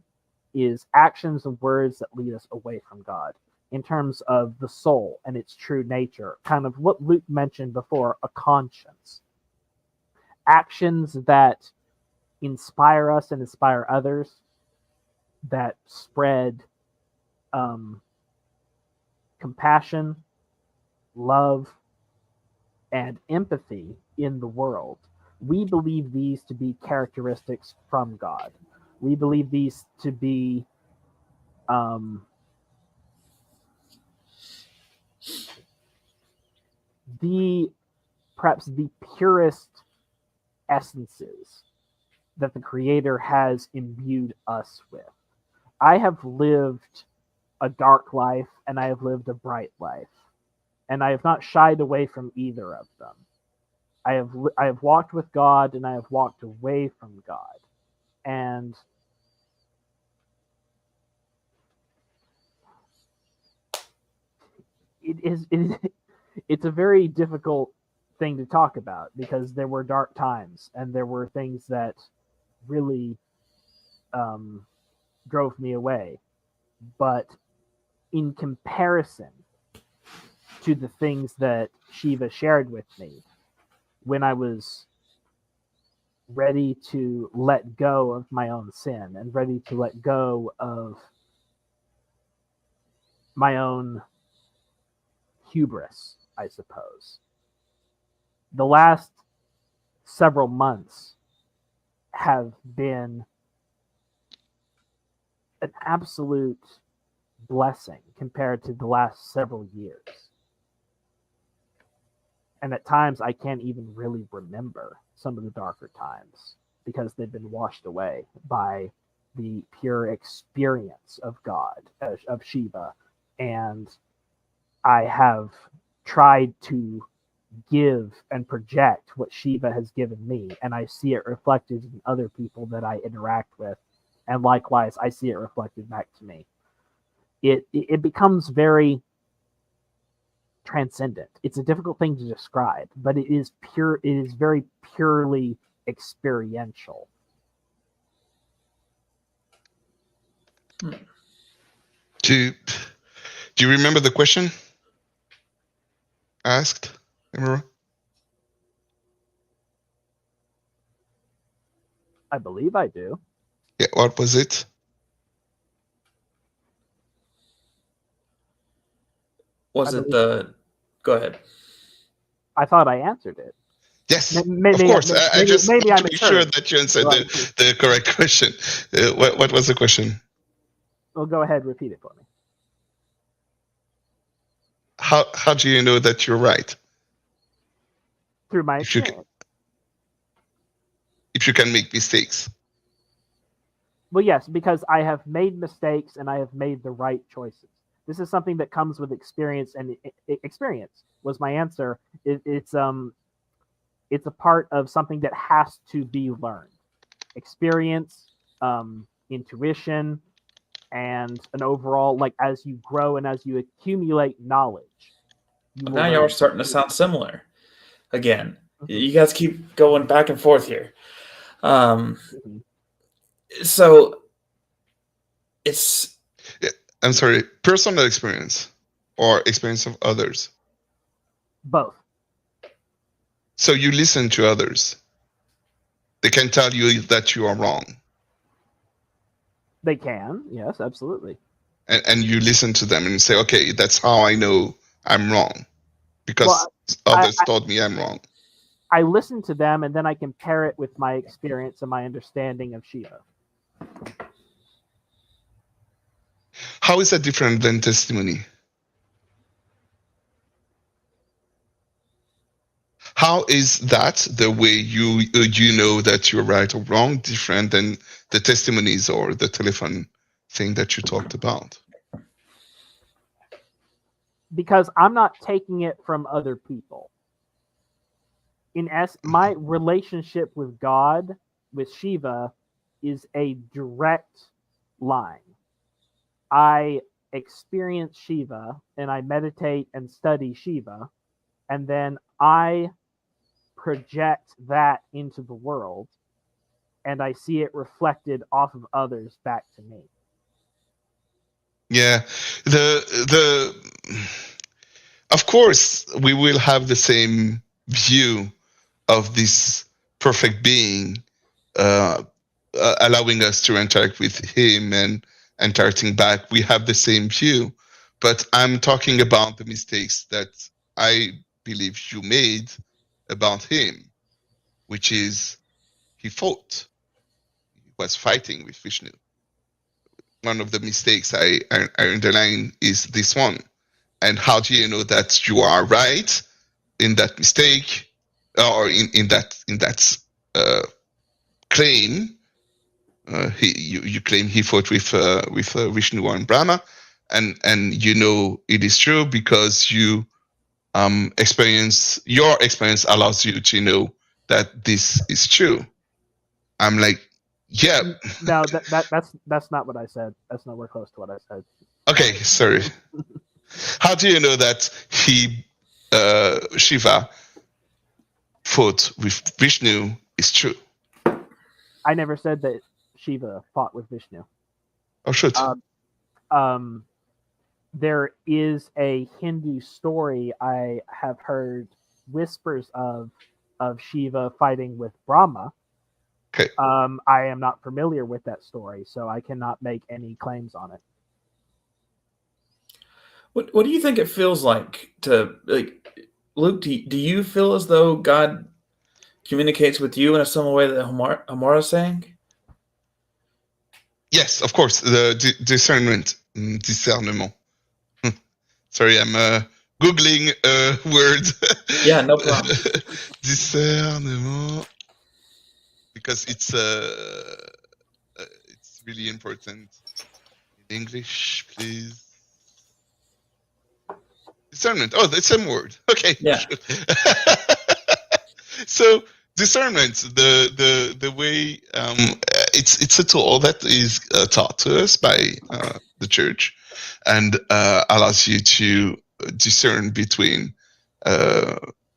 is actions and words that lead us away from God. In terms of the soul and its true nature, kind of what Luke mentioned before, a conscience. Actions that inspire us and inspire others, that spread compassion, love, and empathy in the world. We believe these to be characteristics from God. We believe these to be perhaps the purest essences that the Creator has imbued us with. I have lived a dark life and I have lived a bright life, and I have not shied away from either of them. I have walked with God and I have walked away from God, and it's a very difficult thing to talk about because there were dark times and there were things that really drove me away. But in comparison to the things that Shiva shared with me, when I was ready to let go of my own sin and ready to let go of my own hubris, I suppose, the last several months have been an absolute blessing compared to the last several years. And at times I can't even really remember some of the darker times because they've been washed away by the pure experience of God, of Shiva. And I have tried to give and project what Shiva has given me, and I see it reflected in other people that I interact with, and likewise I see it reflected back to me. It becomes very transcendent. It's a difficult thing to describe, but it is pure. It is very purely experiential. Do you remember the question asked, Emma? I believe I do. Yeah, what was it? Was I it believe- the? Go ahead. I thought I answered it. Yes, Maybe, of course. I just maybe want I to be sure misheard. that you answered Right. the correct question. What was the question? Well, go ahead, repeat it for me. How do you know that you're right? Through my If you experience. if you can make mistakes. Well, yes, because I have made mistakes and I have made the right choices. This is something that comes with experience, and experience was my answer. It's a part of something that has to be learned. Experience, intuition, and an overall, like, as you grow and as you accumulate knowledge. Now y'all are starting to sound similar. Again, Mhm. you guys keep going back and forth here. Mhm. So it's I'm sorry, personal experience or experience of others. Both. So you listen to others. They can tell you that you are wrong. They can, yes, absolutely. And you listen to them and say, okay, that's how I know I'm wrong. Because Well, others told me I'm wrong. I listen to them and then I compare it with my experience and my understanding of Shiva. How is that different than testimony? How is that the way you know that you're right or wrong different than the testimonies or the telephone thing that you talked about? Because I'm not taking it from other people. My relationship with God, with Shiva, is a direct line. I experience Shiva and I meditate and study Shiva, and then I project that into the world and I see it reflected off of others back to me. Yeah, of course we will have the same view of this perfect being, allowing us to interact with him and interacting back. We have the same view, but I'm talking about the mistakes that I believe you made about him, which is he fought. He was fighting with Vishnu. One of the mistakes I underline is this one. And how do you know that you are right in that mistake or in that claim? You claim he fought with Vishnu and Brahma, and you know it is true because you your experience allows you to know that this is true. I'm like, yeah. No, that's not what I said. That's nowhere close to what I said. Okay, sorry. How do you know that Shiva fought with Vishnu is true? I never said that Shiva fought with Vishnu. Oh, shoot. There is a Hindu story I have heard whispers of Shiva fighting with Brahma. Okay. I am not familiar with that story, so I cannot make any claims on it. What do you think it feels like to, like, Luke? Do you feel as though God communicates with you in a similar way that Hamora is saying? Yes, of course. The discernment. Sorry, I'm googling a word. Yeah, no problem. Discernement, because it's really important. In English, please. Discernment. Oh, the same word. Okay. Yeah. So discernment, the way it's a tool that is taught to us by the church, and allows you to discern between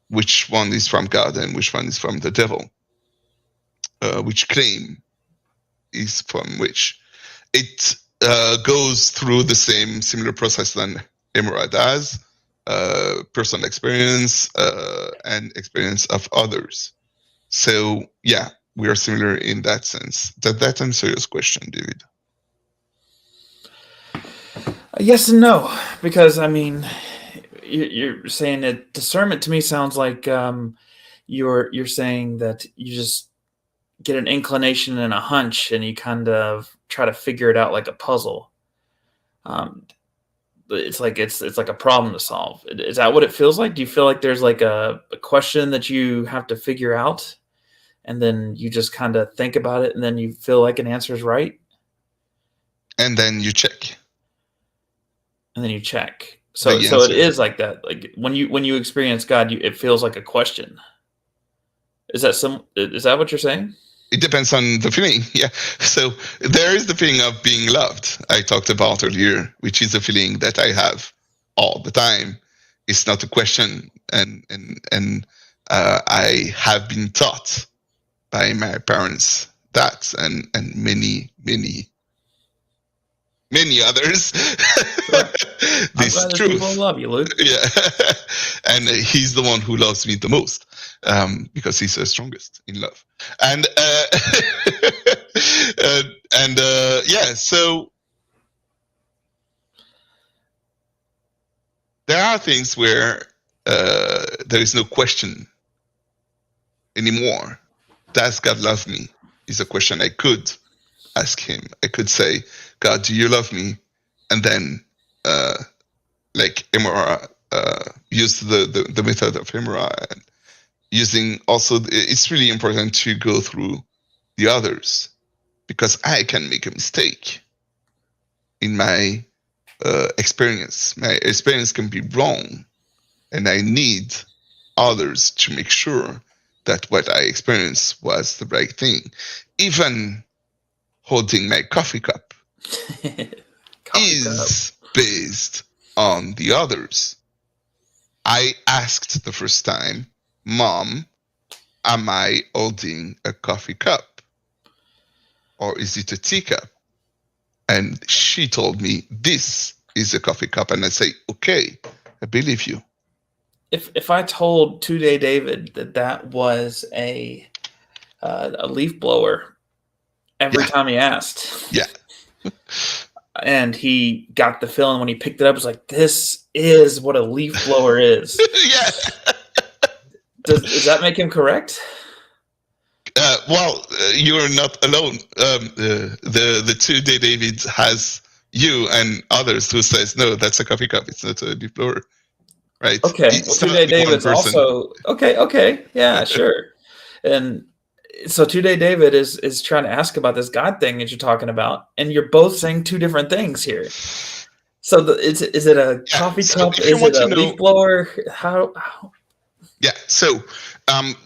which one is from God and which one is from the devil, which claim is from which. It goes through the similar process than Emora does. Personal experience and experience of others. So yeah, we are similar in that sense. That answer your question, David? Yes and no, because I mean, you're saying that discernment to me sounds like you're saying that you just get an inclination and a hunch, and you kind of try to figure it out like a puzzle. But it's like a problem to solve. Is that what it feels like? Do you feel like there's like a question that you have to figure out, and then you just kind of think about it, and then you feel like an answer is right, And then you check and then you check. the So it answer. is like that. Like when you experience God, it feels like a question. Is that what you're saying? It depends on the feeling. Yeah. So there is the feeling of being loved I talked about earlier, which is a feeling that I have all the time. It's not a question, and I have been taught by my parents that, and many others. This I'm glad is that true. people love you, Luke. Yeah. And he's the one who loves me the most, because he's the strongest in love. And yeah, so there are things where there is no question anymore. Does God love me? Is a question I could ask him. I could say, God, do you love me? And then like Emora used the method of Emora, and using also, it's really important to go through the others, because I can make a mistake in my experience. My experience can be wrong, and I need others to make sure that what I experienced was the right thing. Even holding my coffee cup is based on the others. I asked the first time, Mom, am I holding a coffee cup? Or is it a teacup? And she told me, this is a coffee cup. And I say, okay, I believe you. If I told 2-Day David that was a leaf blower every time he asked, Yeah. and he got the feeling when he picked it up, it was like, this is what a leaf blower is. Yeah. Does that make him correct? Well, you're not alone. The 2-Day David has you and others who says, no, that's a coffee cup. It's not a leaf blower. Right. Okay. It's Well, not 2-Day one David's person. also okay. Yeah, sure. And so 2-Day David is trying to ask about this God thing that you're talking about, and you're both saying two different things here. So is it a coffee cup? If you Is want it a to know, leaf blower? How? Yeah. So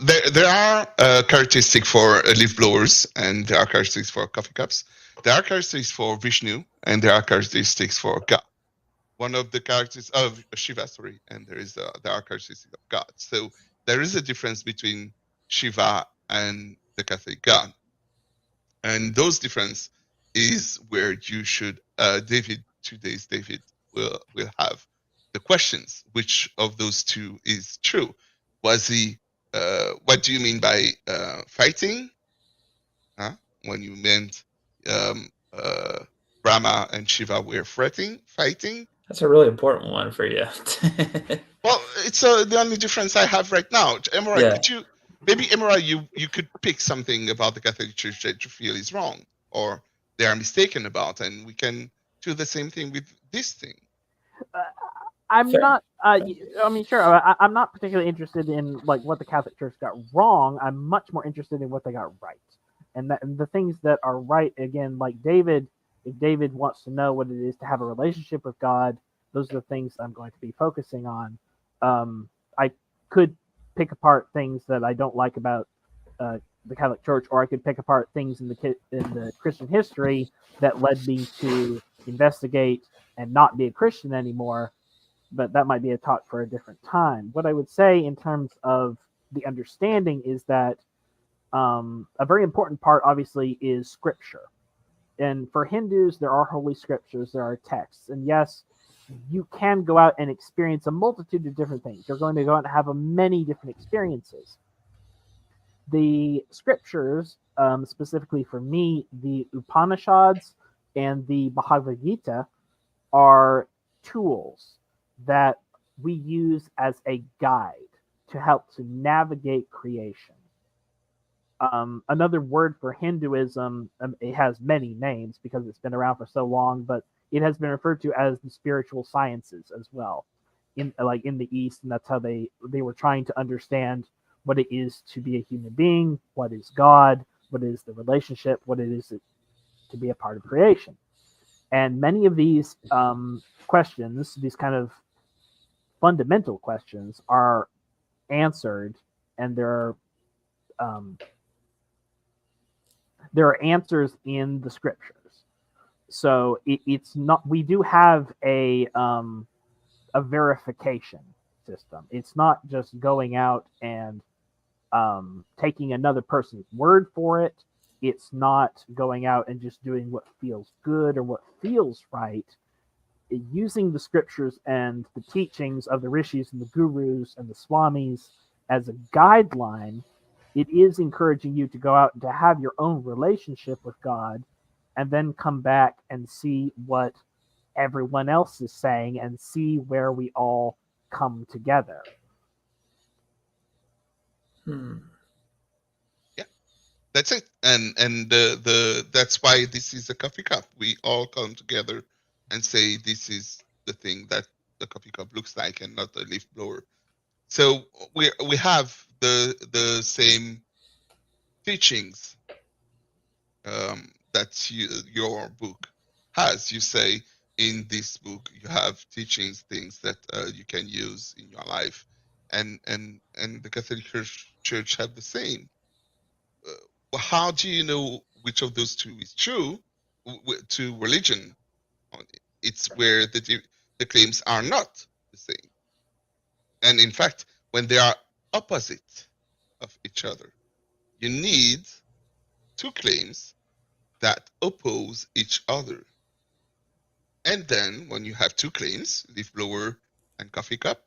there are characteristics for leaf blowers, and there are characteristics for coffee cups. There are characteristics for Vishnu, and there are characteristics for God. One of the characteristics of Shiva, sorry, and there are characteristics of God. So there is a difference between Shiva and the Catholic God, and those difference is where you should David 2 days David will have the questions. Which of those two is true? Was he? What do you mean by fighting? Huh? When you meant Brahma and Shiva were fighting? That's a really important one for you. Well, it's the only difference I have right now. Emora, Yeah. could you maybe Emora, you could pick something about the Catholic Church that you feel is wrong or they are mistaken about, and we can do the same thing with this thing. I'm Fair. not. I mean, sure. I'm not particularly interested in like what the Catholic Church got wrong. I'm much more interested in what they got right, and the things that are right. Again, like David, if David wants to know what it is to have a relationship with God, those are the things I'm going to be focusing on. I could pick apart things that I don't like about the Catholic Church, or I could pick apart things in the Christian history that led me to investigate and not be a Christian anymore. But that might be a talk for a different time. What I would say in terms of the understanding is that a very important part, obviously, is scripture. And for Hindus, there are holy scriptures, there are texts. And yes, you can go out and experience a multitude of different things. You're going to go out and have many different experiences. the scriptures, specifically for me, the Upanishads and the Bhagavad Gita, are tools that we use as a guide to help to navigate creation. Another word for Hinduism, it has many names because it's been around for so long, but it has been referred to as the spiritual sciences as well, in the East, and that's how they were trying to understand what it is to be a human being, what is God, what is the relationship, what it is to be a part of creation. And many of these questions, these kind of fundamental questions, are answered, and there are answers in the scriptures. So it's not. We do have a verification system. It's not just going out and taking another person's word for it. It's not going out and just doing what feels good or what feels right. Using the scriptures and the teachings of the rishis and the gurus and the swamis as a guideline, it is encouraging you to go out and to have your own relationship with God, and then come back and see what everyone else is saying and see where we all come together. Yeah, that's it. And the that's why this is a coffee cup. We all come together and say this is the thing that the coffee cup looks like, and not a leaf blower. So we have the same teachings that your book has. You say in this book you have teachings, things that you can use in your life, and the Catholic Church have the same. How do you know which of those two is true? To religion, it's where the claims are not the same, and in fact, when they are opposite of each other, you need two claims that oppose each other. And then when you have two claims, leaf blower and coffee cup,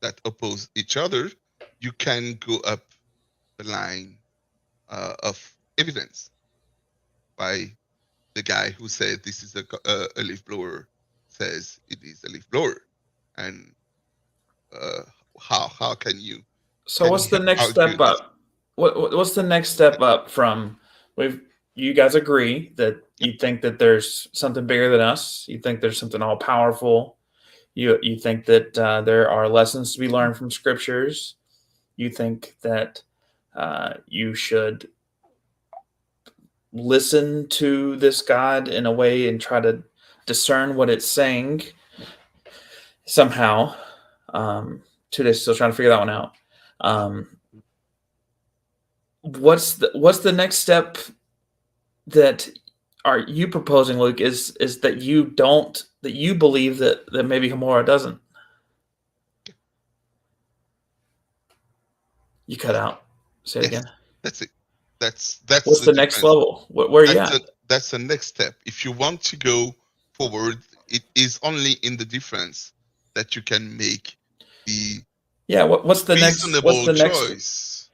that oppose each other, you can go up the line of evidence by the guy who said this is a leaf blower says it is a leaf blower. And how can you? So what's the next step up? What's the next step up from you guys agree that you think that there's something bigger than us? You think there's something all powerful. You think that there are lessons to be learned from scriptures. You think that you should listen to this God in a way and try to discern what it's saying somehow. Today, still trying to figure that one out. What's the next step that are you proposing, Luke? Is that you believe that maybe Hamora doesn't? You cut out. Say it again. That's it. That's what's the next level? Where are you at? That's the next step. If you want to go forward, it is only in the difference that you can make the what's the next choice?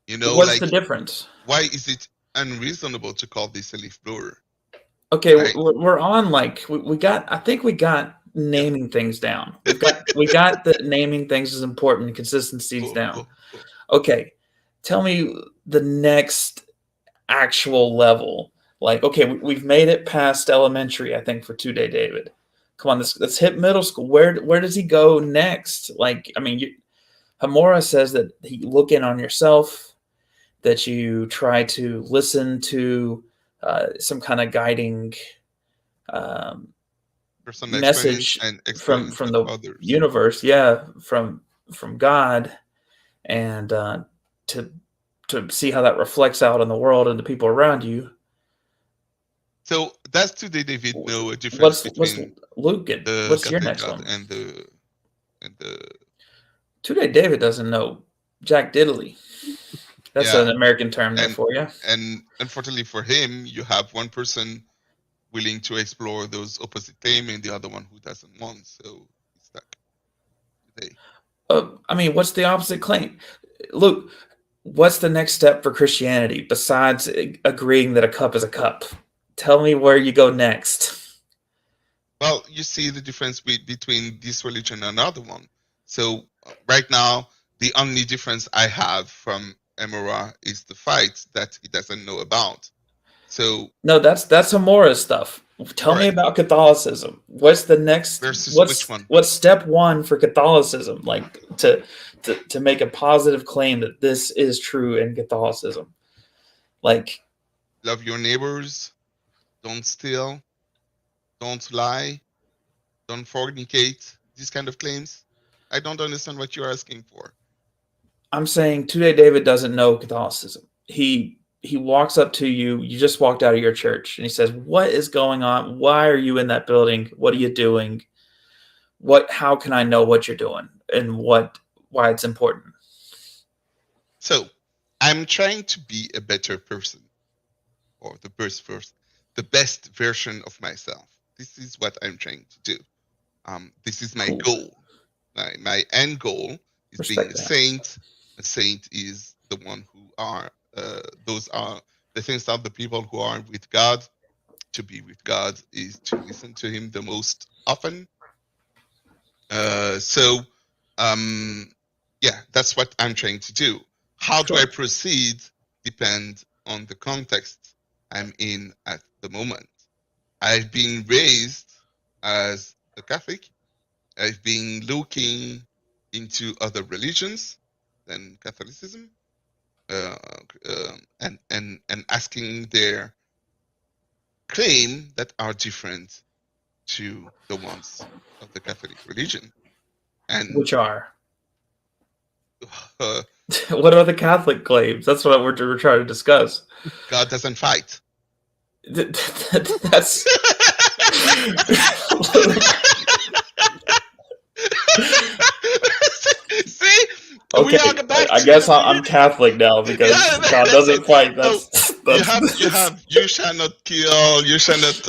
You know, what's the difference? Why is it unreasonable to call this a leaf blower? Okay, right? we're on we got. I think we got naming things down. We got that naming things is important and consistencies down. Okay, tell me the next actual level. Like, okay, we've made it past elementary, I think, for 2-Day David. Come on, let's hit middle school. Where does he go next? Like, I mean, Hamora says that you look in on yourself, that you try to listen to some kind of guiding message from the others. Universe, from God, and to see how that reflects out in the world and the people around you. So that's 2-Day David know a difference between Luke and what's your next one? And the 2-Day David doesn't know Jack Diddley. That's an American term there for you. And unfortunately for him, you have one person willing to explore those opposite claims and the other one who doesn't want. So he's stuck today. I mean, what's the opposite claim? Luke, what's the next step for Christianity besides agreeing that a cup is a cup? Tell me where you go next. Well, you see the difference between this religion and another one. So right now, the only difference I have from Emora is the fight that he doesn't know about. So no, that's Amora stuff. Tell me about Catholicism. What's the next? Which one? What's step one for Catholicism? Like to make a positive claim that this is true in Catholicism. Like, love your neighbors, don't steal, don't lie, don't fornicate. These kind of claims. I don't understand what you're asking for. I'm saying today David doesn't know Catholicism. He walks up to you. You just walked out of your church, and he says, "What is going on? Why are you in that building? What are you doing? How can I know what you're doing and why it's important?" So, I'm trying to be a better person, or the best version of myself. This is what I'm trying to do. This is my goal. My end goal is being a saint. A saint is the one who are. Those are the things of the people who are with God. To be with God is to listen to Him the most often. Yeah, that's what I'm trying to do. How do I proceed depend on the context I'm in at the moment. I've been raised as a Catholic. I've been looking into other religions than Catholicism, and asking their claim that are different to the ones of the Catholic religion. And which are? What are the Catholic claims? That's what we're trying to discuss. God doesn't fight. That's See? Okay, I guess I'm Catholic now because God doesn't fight. You shall not kill. You shall not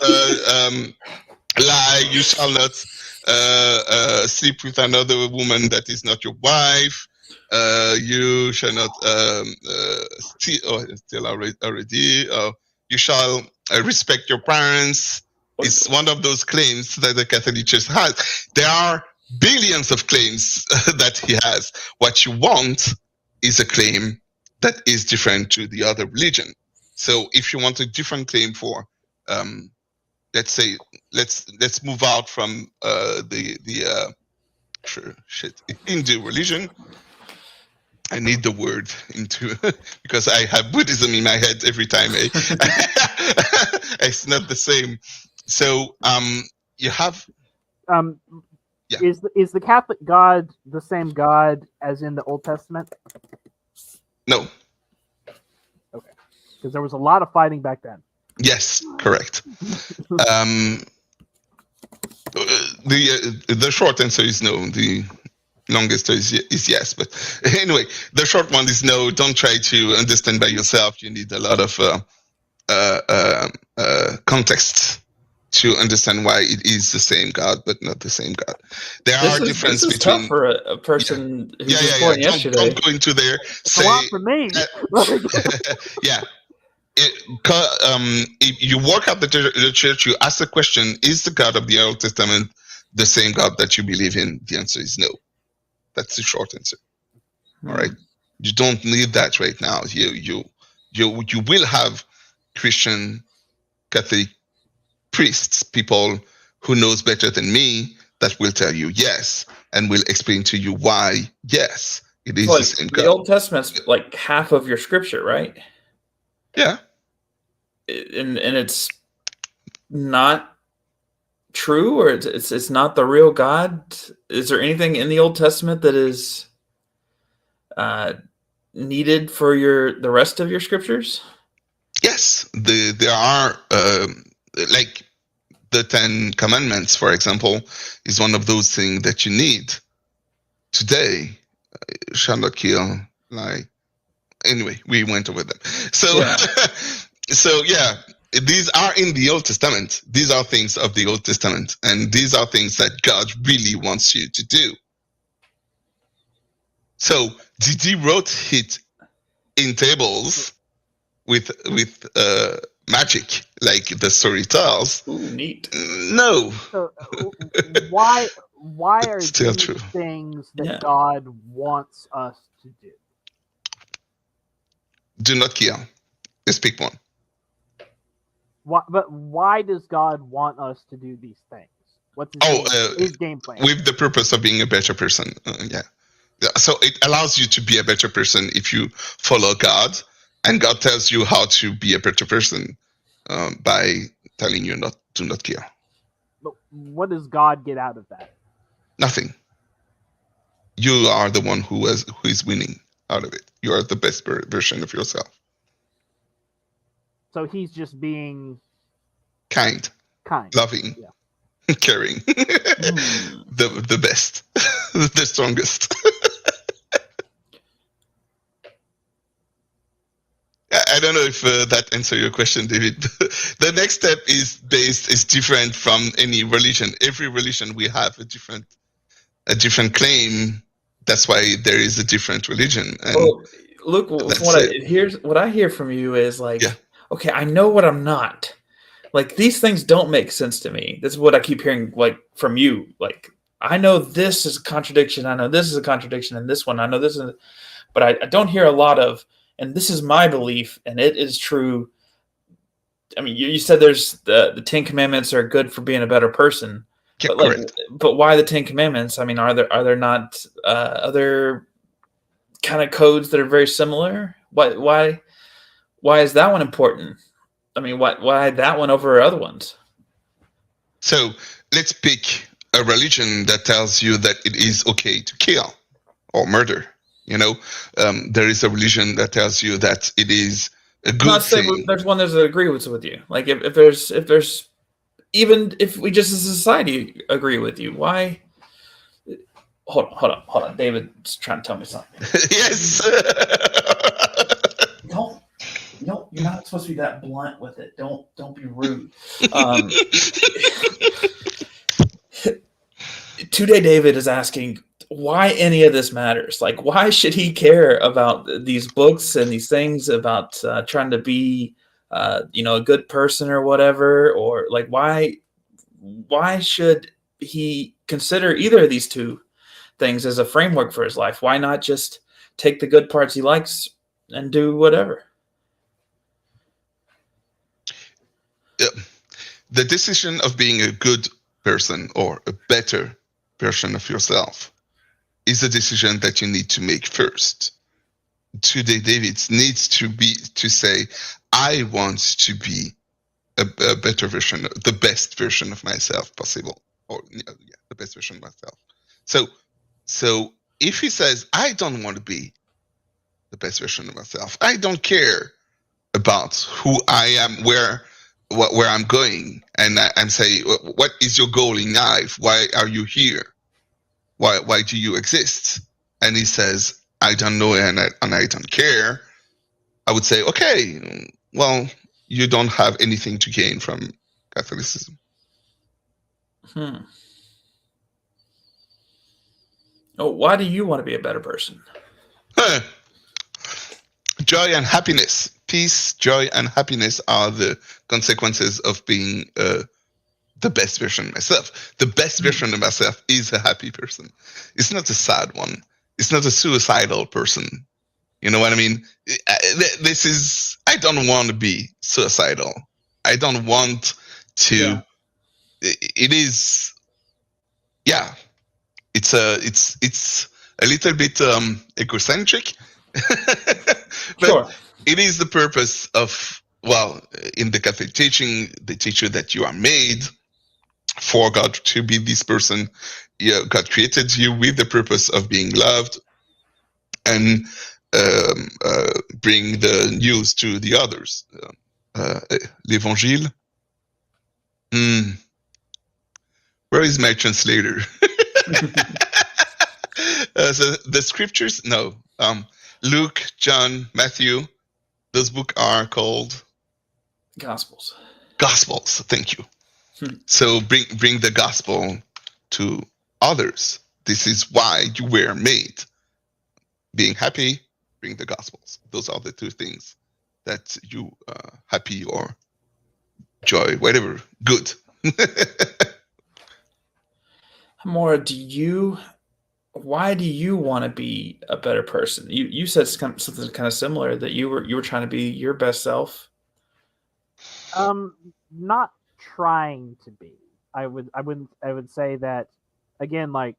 lie. You shall not sleep with another woman that is not your wife. You shall not steal already. You shall respect your parents. It's one of those claims that the Catholic Church has. There are billions of claims that he has. What you want is a claim that is different to the other religion. So if you want a different claim for, let's say, let's move out from the Hindu religion. I need the word into because I have Buddhism in my head every time. It's not the same. So you have. Yeah. Is the Catholic God the same God as in the Old Testament? No. Okay. Because there was a lot of fighting back then. Yes, correct. The short answer is no. The longest is yes. But anyway, the short one is no. Don't try to understand by yourself. You need a lot of context to understand why it is the same God, but not the same God. There are differences between. Tough for a person who was born yesterday. Don't go into there. It's a lot for me. Yeah. If you walk out the church, you ask the question: is the God of the Old Testament the same God that you believe in? The answer is no. That's the short answer. All right. You don't need that right now. You will have Christian, Catholic priests, people who knows better than me, that will tell you yes, and will explain to you why yes, it is the same God. The Old Testament's like half of your scripture, right? Yeah. And it's not true, or it's not the real God. Is there anything in the Old Testament that is needed for the rest of your scriptures? Yes, there are like the 10 Commandments, for example, is one of those things that you need today. Shall not kill, lie. Anyway, we went over them. So, these are in the Old Testament. These are things of the Old Testament, and these are things that God really wants you to do. So, did he wrote it in tables with magic, like the story tells. Ooh, neat. No, So why are It's still these true. things that Yeah. God wants us to do? do not kill. Let's pick one. But why does God want us to do these things? What's his game plan? With the purpose of being a better person. Yeah. So it allows you to be a better person if you follow God, and God tells you how to be a better person by telling you do not kill. But what does God get out of that? Nothing. You are the one who is winning out of it. You are the best version of yourself. So he's just being Kind, loving, Yeah. caring, the best, the strongest. I don't know if that answers your question, David. The next step is different from any religion. Every religion we have a different claim. That's why there is a different religion. And Well, Luke, that's what I hear from you is like, Yeah. okay, I know what I'm not. Like these things don't make sense to me. This is what I keep hearing like from you. Like I know this is a contradiction. I know this is a contradiction, and this one I know this is, but I don't hear a lot of. And this is my belief, and it is true. I mean, you said there's the 10 Commandments are good for being a better person, Yeah, but correct. but why the 10 Commandments? I mean, are there not other kind of codes that are very similar? Why is that one important? I mean, why that one over other ones? So let's pick a religion that tells you that it is okay to kill or murder. There is a religion that tells you that it is a good thing. There's one that agrees with you. Like if there's even if we just as a society agree with you, why? Hold on. David's trying to tell me something. Yes. You're not supposed to be that blunt with it. Don't be rude. Today, David is asking why any of this matters. Like, why should he care about these books and these things about trying to be, a good person or whatever? Or like, why should he consider either of these two things as a framework for his life? Why not just take the good parts he likes and do whatever? The decision of being a good person or a better version of yourself is a decision that you need to make first. Today, David needs to say, I want to be a better version, the best version of myself possible, or the best version of myself. So if he says, I don't want to be the best version of myself, I don't care about who I am, where I'm going, and I'm saying, what is your goal in life? Why are you here? Why do you exist? And he says, I don't know, and I don't care. I would say, okay, well, you don't have anything to gain from Catholicism. Oh, why do you want to be a better person? Joy and happiness. Peace, joy, and happiness are the consequences of being the best version of myself. The best version of myself is a happy person. It's not a sad one. It's not a suicidal person. You know what I mean? I don't want to be suicidal. I don't want to. Yeah. It is. Yeah. It's a little bit egocentric. But sure. It is the purpose of, in the Catholic teaching, they teach you that you are made for God to be this person. God created you with the purpose of being loved and bring the news to the others. L'Évangile. Where is my translator? So the scriptures? No. Luke, John, Matthew. Those books are called Gospels. Gospels. Thank you. So bring the gospel to others. This is why you were made. Being happy, bring the Gospels. Those are the two things that you happy or joy, whatever, good. Gamora, why do you want to be a better person? You said something kind of similar, that you were trying to be your best self. Not trying to be. I would say that again, like,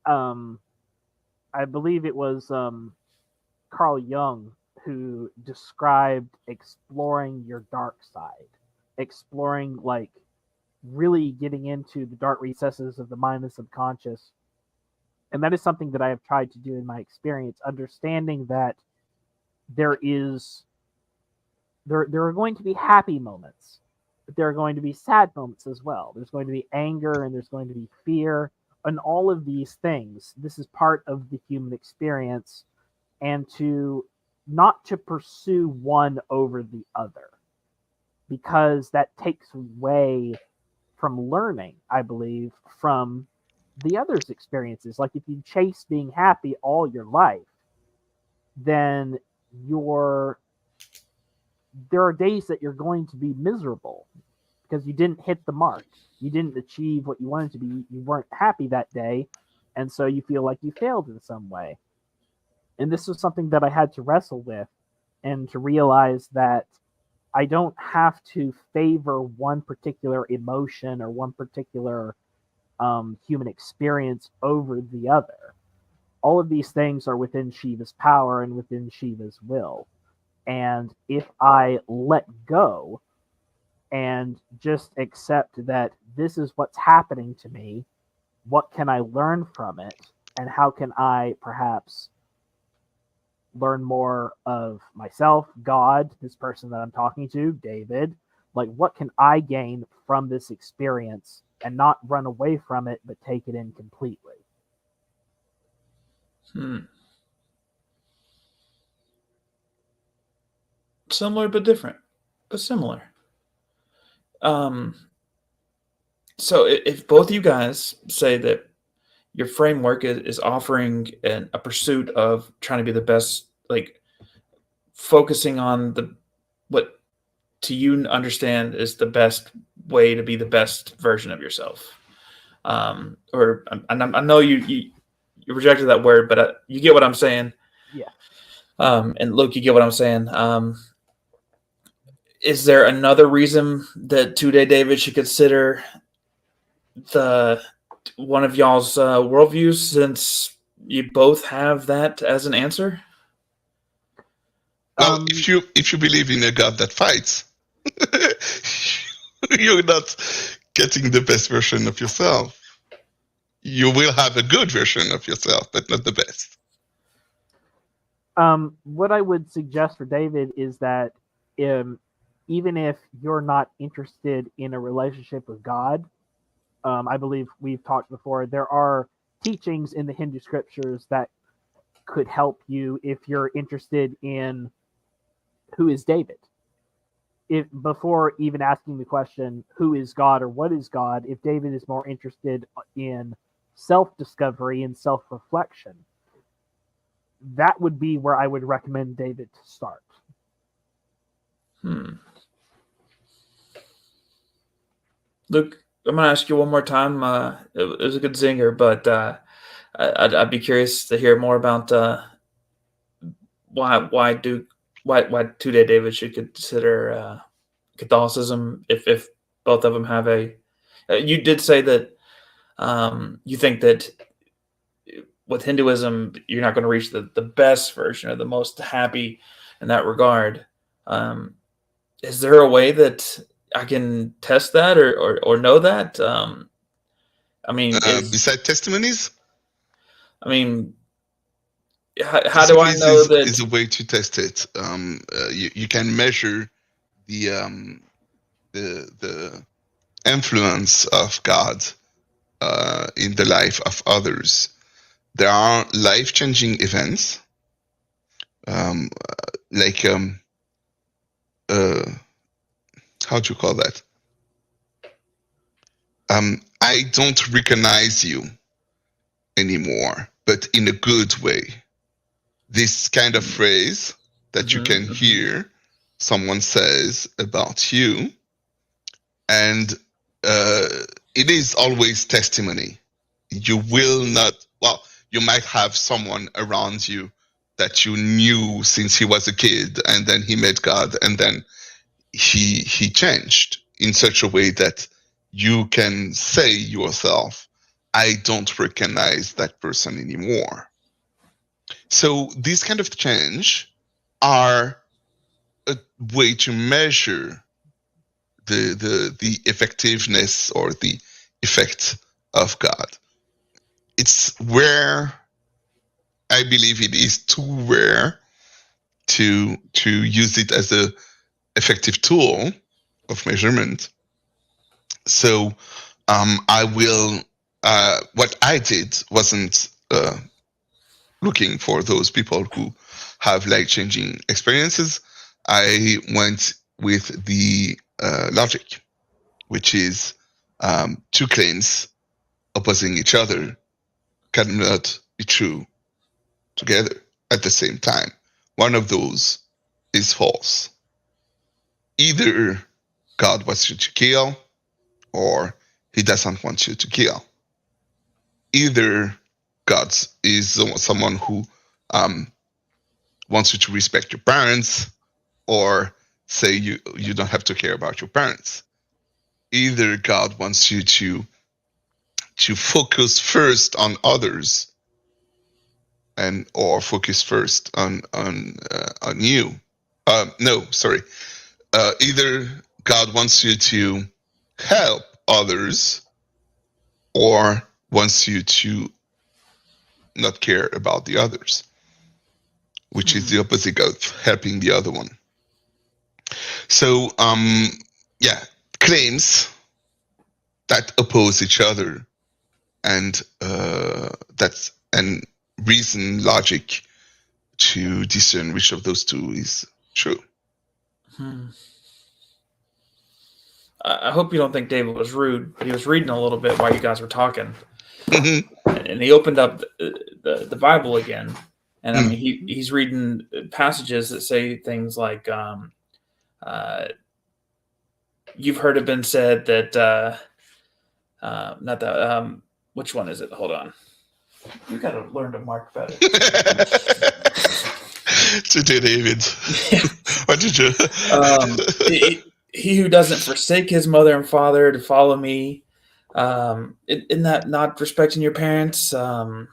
I believe it was Carl Jung who described exploring your dark side, exploring, like, really getting into the dark recesses of the mind and subconscious. And that is something that I have tried to do in my experience, understanding that there are going to be happy moments, but there are going to be sad moments as well. There's going to be anger and there's going to be fear and all of these things. This is part of the human experience, and not to pursue one over the other, because that takes away from learning, I believe, from the other's experiences. Like, if you chase being happy all your life, then there are days that you're going to be miserable because you didn't hit the mark. You didn't achieve what you wanted to be. You weren't happy that day, and so you feel like you failed in some way. And this was something that I had to wrestle with, and to realize that I don't have to favor one particular emotion or one particular human experience over the other. All of these things are within Shiva's power and within Shiva's will. And if I let go and just accept that this is what's happening to me, what can I learn from it? And how can I perhaps learn more of myself, God, this person that I'm talking to, David? Like, what can I gain from this experience, and not run away from it, but take it in completely? Similar but different, but similar. So if both of you guys say that your framework is offering a pursuit of trying to be the best, like focusing on what to you understand is the best way to be the best version of yourself, or I know you rejected that word, but you get what I'm saying. Yeah. And Luke, you get what I'm saying. Is there another reason that 2-Day David should consider one of y'all's worldviews, since you both have that as an answer? Well, if you believe in a God that fights, you're not getting the best version of yourself. You will have a good version of yourself, but not the best. What I would suggest for David is that even if you're not interested in a relationship with God, I believe we've talked before, there are teachings in the Hindu scriptures that could help you if you're interested in who is David. If before even asking the question, who is God or what is God, if David is more interested in self-discovery and self-reflection, that would be where I would recommend David to start. Luke, I'm going to ask you one more time. It was a good zinger, but I'd be curious to hear more about why 2-Day David should consider Catholicism if both of them have a. You did say that you think that with Hinduism you're not going to reach the best version or the most happy in that regard. Is there a way that I can test that or know that? I mean, besides testimonies? I mean, how do I know that is a way to test it? You can measure the influence of God in the life of others. There are life-changing events, like how do you call that? I don't recognize you anymore, but in a good way. this kind of phrase that you can hear someone says about you, and it is always testimony. You will not, well, you might have someone around you that you knew since he was a kid, and then he met God, and then he changed in such a way that you can say yourself, I don't recognize that person anymore. So these kind of change are a way to measure the effectiveness or the effect of God. It's rare. I believe it is too rare to use it as a effective tool of measurement. So I will. What I did wasn't looking for those people who have life-changing experiences. I went with the logic, which is two claims opposing each other cannot be true together at the same time. One of those is false. Either God wants you to kill, or he doesn't want you to kill. Either God is someone who wants you to respect your parents, or say you don't have to care about your parents. Either God wants you to focus first on others, or focus first on you. Either God wants you to help others, or wants you to not care about the others, which is the opposite of helping the other one. So, claims that oppose each other, and reason, logic to discern which of those two is true. I hope you don't think David was rude, but he was reading a little bit while you guys were talking. And he opened up the Bible again. And I mean, he's reading passages that say things like, you've heard it been said that, which one is it? Hold on. You got to learn to mark better. Today, David. What did you? He who doesn't forsake his mother and father to follow me, in that not respecting your parents. Oh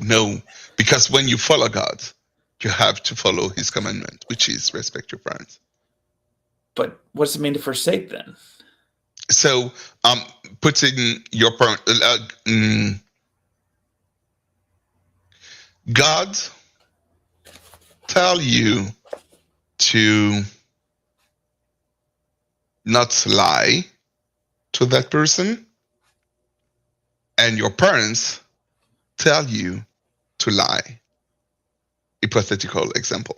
no, because when you follow God, you have to follow his commandment, which is respect your parents. But what does it mean to forsake then? So, putting your parent, God tell you to not lie to that person, and your parents tell you to lie. Hypothetical example,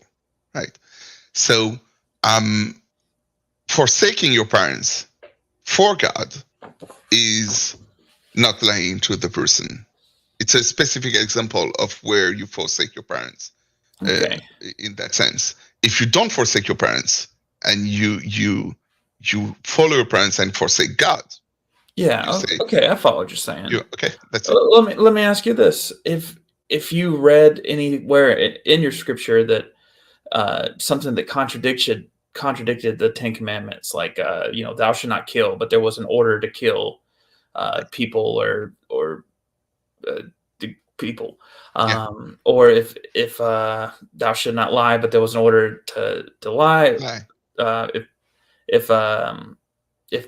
right? So, forsaking your parents for God is not lying to the person. It's a specific example of where you forsake your parents. Okay. In that sense, if you don't forsake your parents and you follow your parents and forsake God. Yeah. Okay. I follow what you're saying. Okay. That's it. Let me ask you this: if you read anywhere in your scripture that something that contradicted the Ten Commandments, like thou shalt not kill, but there was an order to kill people or people, or if thou should not lie, but there was an order to lie. If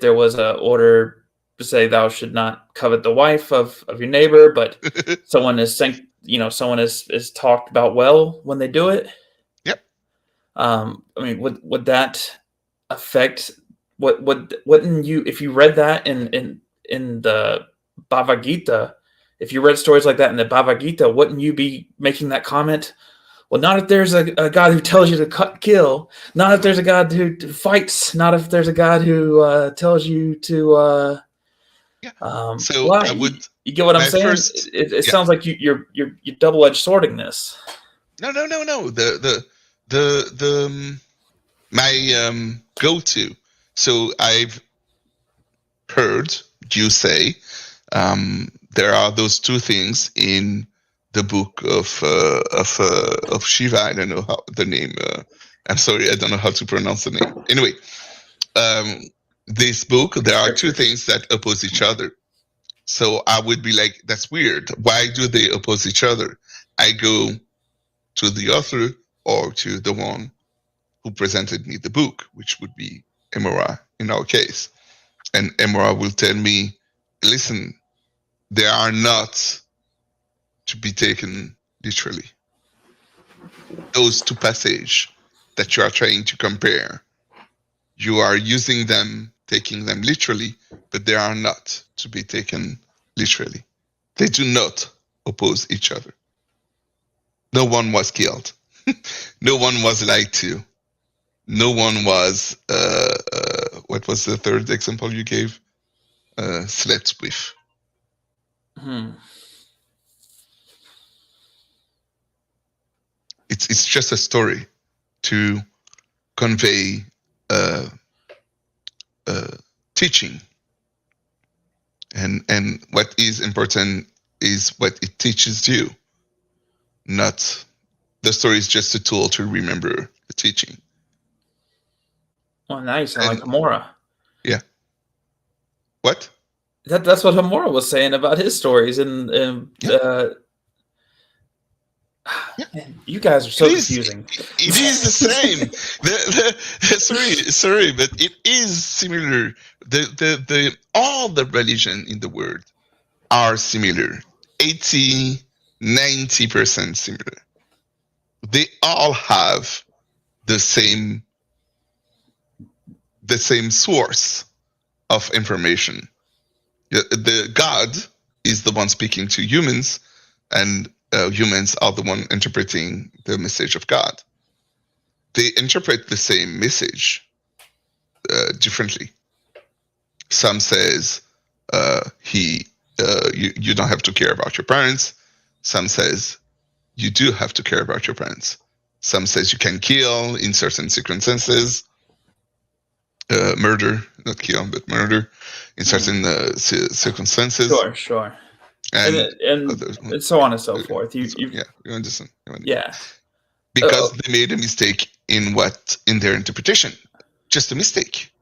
there was an order to say thou should not covet the wife of your neighbor, but someone is talked about well when they do it. Yep. I mean, would that affect wouldn't you, if you read that in the Bhagavad Gita, if you read stories like that in the Bhagavad Gita, wouldn't you be making that comment? Well, not if there's a God who tells you to kill, not if there's a God who fights, not if there's a God who tells you to So Well, I would. you get what I'm My saying? first. It Yeah. sounds like you're double-edged swording this. No. My go-to. So I've heard you say there are those two things in the book of Shiva. I don't know how the name. I'm sorry, I don't know how to pronounce the name. Anyway, this book, there are two things that oppose each other. So I would be like, that's weird. Why do they oppose each other? I go to the author or to the one who presented me the book, which would be Emora in our case. And Emora will tell me, listen, they are not to be taken literally. Those two passages that you are trying to compare, you are using them, taking them literally, but they are not to be taken literally. They do not oppose each other. No one was killed. No one was lied to. No one was, what was the third example you gave? Slept with. It's just a story to convey teaching. And what is important is what it teaches you. Not the story is just a tool to remember the teaching. Well, nice. I like Hamura. Yeah. What? That's what Hamura was saying about his stories, and man, you guys are so confusing. It is the same. Sorry, but it is similar. All the religion in the world are similar. 80-90% similar. They all have the same source of information. The God is the one speaking to humans, and humans are the one interpreting the message of God. They interpret the same message differently. Some says you don't have to care about your parents. Some says you do have to care about your parents. Some says you can kill in certain circumstances. Murder, not kill, but murder in certain circumstances. Sure. And so on and so forth. You understand. Yeah. Because they made a mistake in their interpretation. Just a mistake.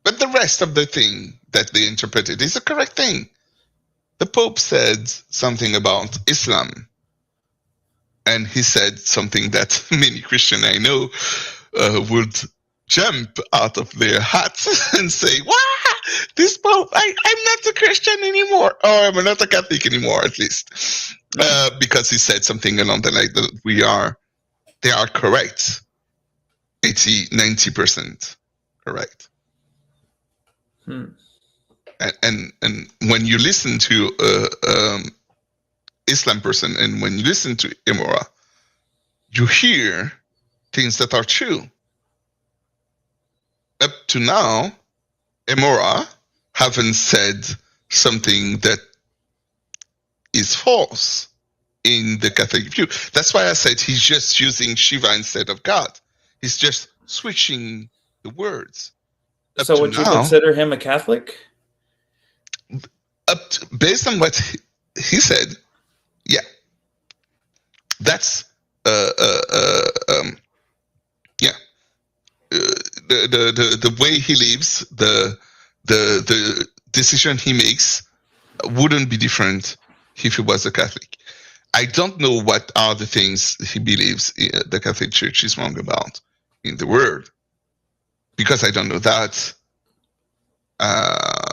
But the rest of the thing that they interpreted is a correct thing. The Pope said something about Islam. And he said something that many Christians I know would jump out of their hats and say, wow, this Pope, I'm not a Christian anymore. Or I'm not a Catholic anymore, at least. Because he said something along the line that they are correct. 80-90% correct. And when you listen to Islam person and when you listen to Emora, you hear things that are true. Up to now, Emora haven't said something that is false in the Catholic view. That's why I said he's just using Shiva instead of God. He's just switching the words. So would you consider him a Catholic? Based on what he said, yeah. That's yeah. The way he lives, the decision he makes wouldn't be different if he was a Catholic. I don't know what are the things he believes the Catholic Church is wrong about in the world, because I don't know that.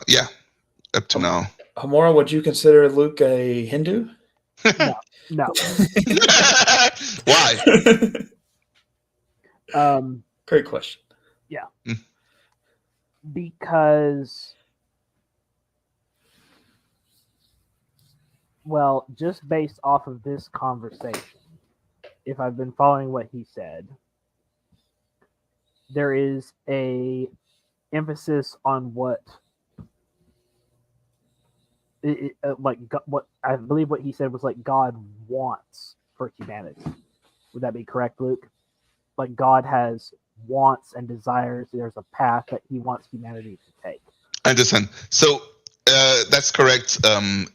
Yeah, up to now. Hamura, would you consider Luke a Hindu? No. Why? Great question. Yeah. Because, well, just based off of this conversation, if I've been following what he said, there is a emphasis on what what I believe what he said was like God wants for humanity. Would that be correct, Luke? Like God has wants and desires. There's a path that he wants humanity to take. I understand. So that's correct. Hemora,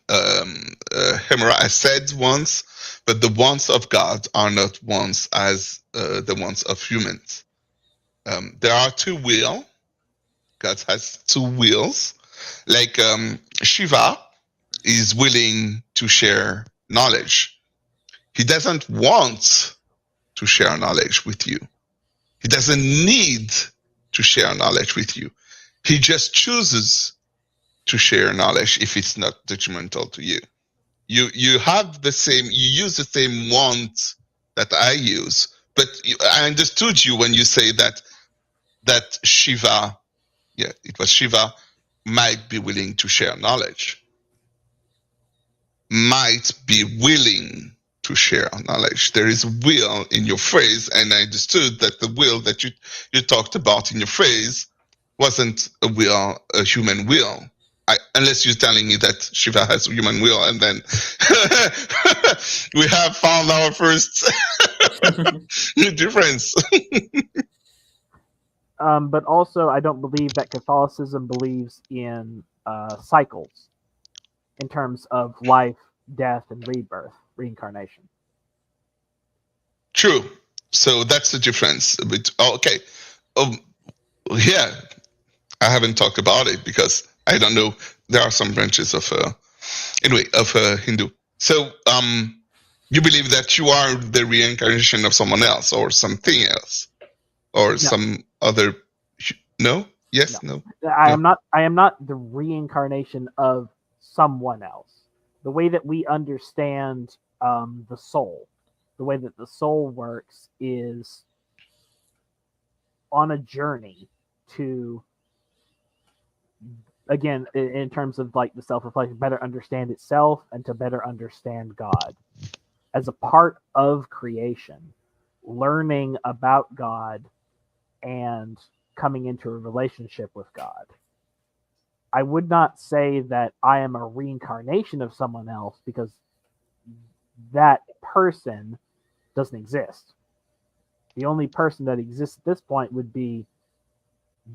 I said once, but the wants of God are not wants as the wants of humans. There are two will. God has two wills. Like Shiva is willing to share knowledge. He doesn't want to share knowledge with you. He doesn't need to share knowledge with you. He just chooses to share knowledge if it's not detrimental to you. You have the same, you use the same want that I use, but I understood you when you say that Shiva, yeah, it was Shiva, might be willing to share knowledge. Might be willing to share knowledge. There is will in your phrase, and I understood that the will that you talked about in your phrase wasn't a will, a human will. Unless you're telling me that Shiva has a human will, and then we have found our first difference. But also, I don't believe that Catholicism believes in cycles in terms of life, death, and rebirth, reincarnation. True. So that's the difference. Okay. Yeah. I haven't talked about it because I don't know. There are some branches of Hindu. So you believe that you are the reincarnation of someone else or something else or some other? No. Yes. No. I am not the reincarnation of someone else. The way that we understand the soul, the way that the soul works is on a journey to, again, in terms of like the self-reflection, better understand itself and to better understand God. As a part of creation, learning about God and coming into a relationship with God. I would not say that I am a reincarnation of someone else because that person doesn't exist. The only person that exists at this point would be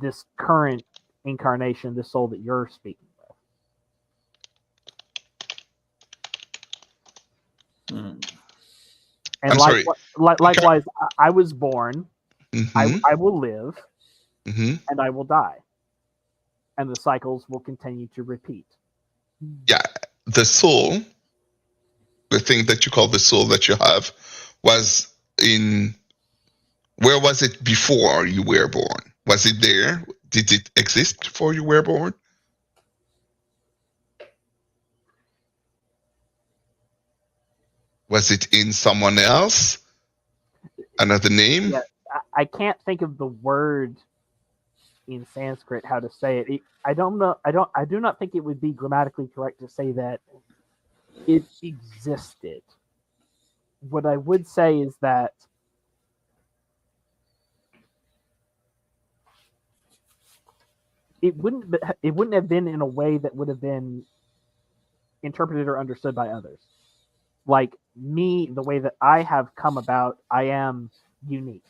this current incarnation, this soul that you're speaking with. And likewise, I was born, I will live, and I will die. And the cycles will continue to repeat. Yeah, the soul, the thing that you call the soul that you have, was in. Where was it before you were born? Was it there? Did it exist before you were born? Was it in someone else? Another name? Yeah, I can't think of the word in Sanskrit how to say it. I don't know. I do not think it would be grammatically correct to say that it existed. What I would say is that it wouldn't have been in a way that would have been interpreted or understood by others. Like me, the way that I have come about, I am unique.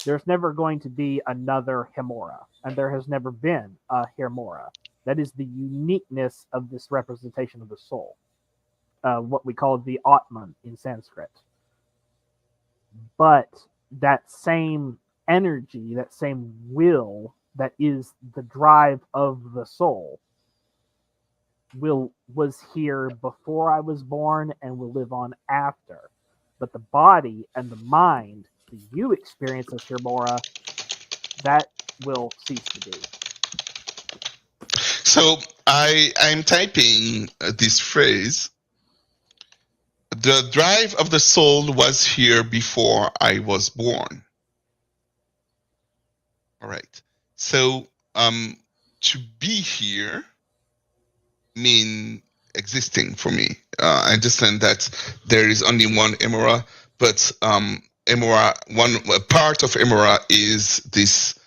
There's never going to be another Hemora, and there has never been a Hemora. That is the uniqueness of this representation of the soul, what we call the Atman in Sanskrit. But that same energy, that same will, that is the drive of the soul, was here before I was born and will live on after. But the body and the mind that you experience as Hemora, that will cease to be. So I'm typing this phrase. The drive of the soul was here before I was born. All right. So to be here mean existing for me. I understand that there is only one Hemora, but Hemora, a part of Hemora is this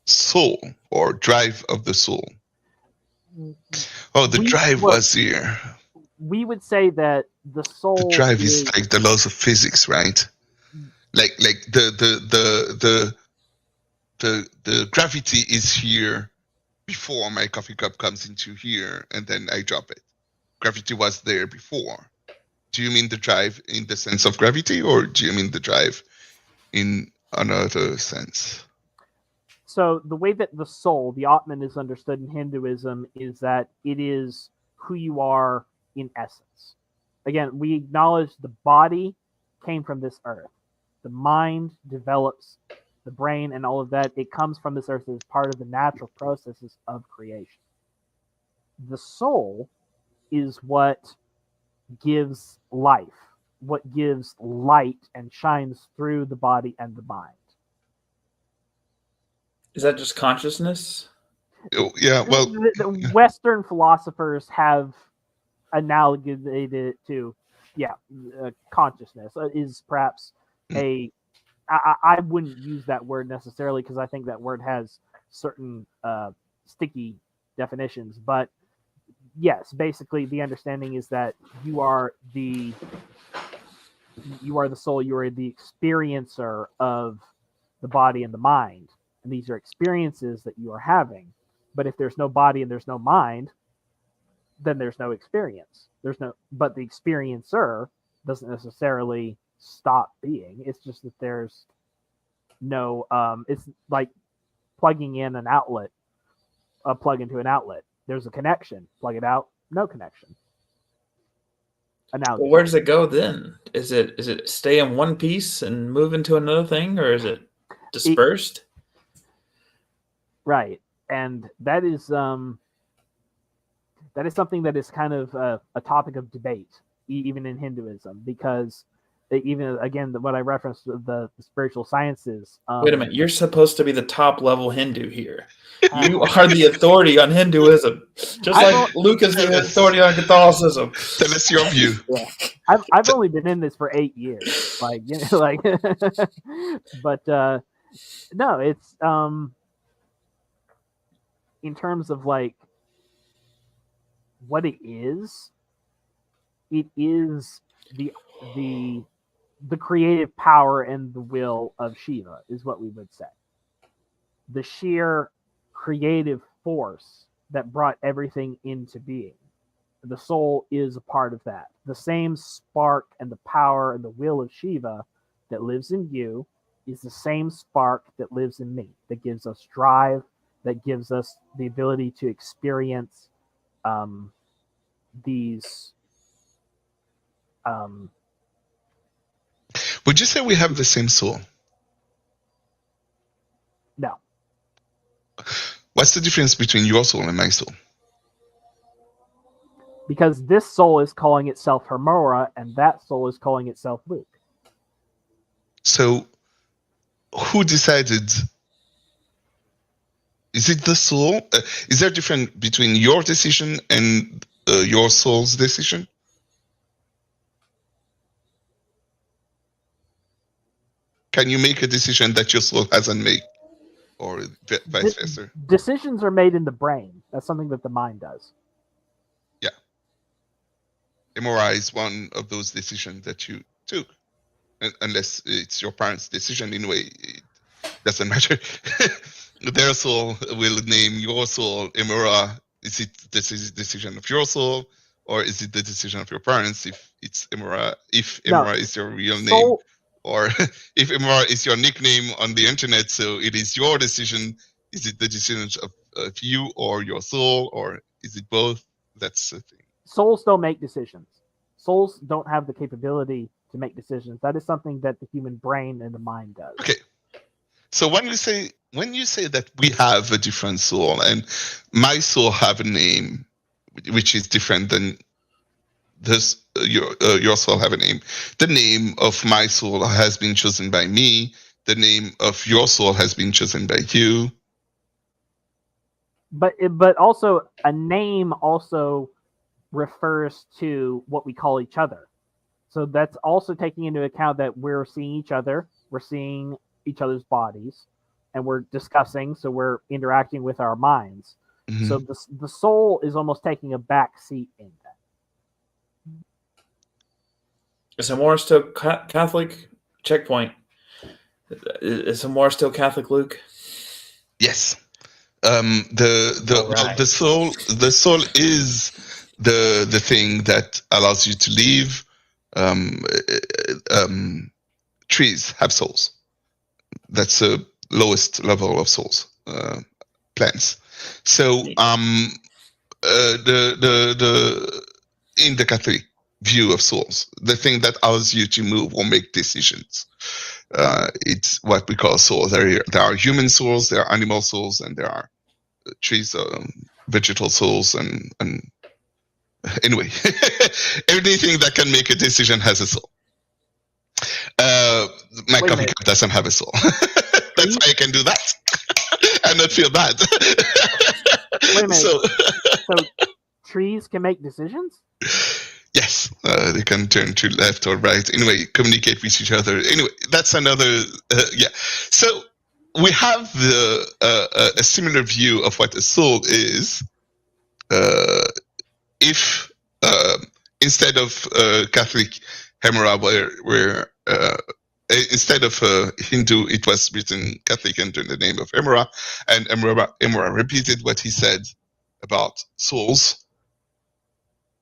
soul or drive of the soul. Oh, the we drive would- was here. we would say that the soul The drive is like the laws of physics, right? Like the gravity is here before my coffee cup comes into here, and then I drop it. Gravity was there before. Do you mean the drive in the sense of gravity, or do you mean the drive in another sense? So the way that the soul, the Atman, is understood in Hinduism is that it is who you are in essence. Again, we acknowledge the body came from this earth. The mind develops the brain and all of that. It comes from this earth as part of the natural processes of creation. The soul is what gives life, what gives light and shines through the body and the mind. Is that just consciousness? Oh, yeah, well, The Western philosophers have analogated it to, consciousness is perhaps a. I wouldn't use that word necessarily because I think that word has certain sticky definitions. But yes, basically the understanding is that you are the soul. You are the experiencer of the body and the mind, and these are experiences that you are having. But if there's no body and there's no mind, then there's no experience. But the experiencer doesn't necessarily stop being. It's just that there's no. It's like plugging in an outlet, a plug into an outlet. There's a connection. Plug it out, no connection. Analogy. Well, where does it go then? Is it stay in one piece and move into another thing, or is it dispersed? Right, and that is something that is kind of a topic of debate, even in Hinduism, because even again what I referenced the spiritual sciences. Wait a minute, you're supposed to be the top level Hindu here. You are the authority on Hinduism, just like Luke is the authority on Catholicism. Tell us your view. Yeah. I've only been in this for 8 years, but no, it's in terms of like what it is the creative power and the will of Shiva is what we would say. The sheer creative force that brought everything into being. The soul is a part of that. The same spark and the power and the will of Shiva that lives in you is the same spark that lives in me, that gives us drive, that gives us the ability to experience these. Would you say we have the same soul? No. What's the difference between your soul and my soul? Because this soul is calling itself Hermora, and that soul is calling itself Luke. So, who decided? Is it the soul? Is there a difference between your decision and your soul's decision? Can you make a decision that your soul hasn't made? Or vice versa? Decisions are made in the brain. That's something that the mind does. Yeah. MRI is one of those decisions that you took. Unless it's your parents' decision, in a way, it doesn't matter. Their soul will name your soul Emora. Is it the decision of your soul, or is it the decision of your parents? If it's Emora, if Emora is your real name, or if Emora is your nickname on the internet, so it is your decision. Is it the decision of you or your soul, or is it both? That's the thing. Souls don't make decisions. Souls don't have the capability to make decisions. That is something that the human brain and the mind does. Okay. So when you say that we have a different soul and my soul have a name which is different than this, your soul have a name. The name of my soul has been chosen by me. The name of your soul has been chosen by you. But also a name also refers to what we call each other. So that's also taking into account that we're seeing each other, we're seeing each other's bodies, and we're discussing, so we're interacting with our minds. Mhm. So the soul is almost taking a back seat in that. Is Amora still Catholic? Checkpoint. Is Amora still Catholic, Luke? Yes. Well, Alright. the soul is the thing that allows you to live. Trees have souls. That's the lowest level of souls. Plants. So the in the Catholic view of souls, the thing that allows you to move or make decisions, it's what we call souls. There are human souls, there are animal souls, and there are trees, vegetal souls, and anyway, everything that can make a decision has a soul. My Wait a coffee minute. cup doesn't have a soul. That's why I can do that and not feel bad. Wait a minute. So, So trees can make decisions? yes, they can turn to left or right. Anyway, communicate with each other. Anyway, that's another. Yeah. So we have a similar view of what a soul is. If instead of Catholic Hemera, where instead of Hindu, it was written Catholic under the name of Hemera, and Hemera repeated what he said about souls.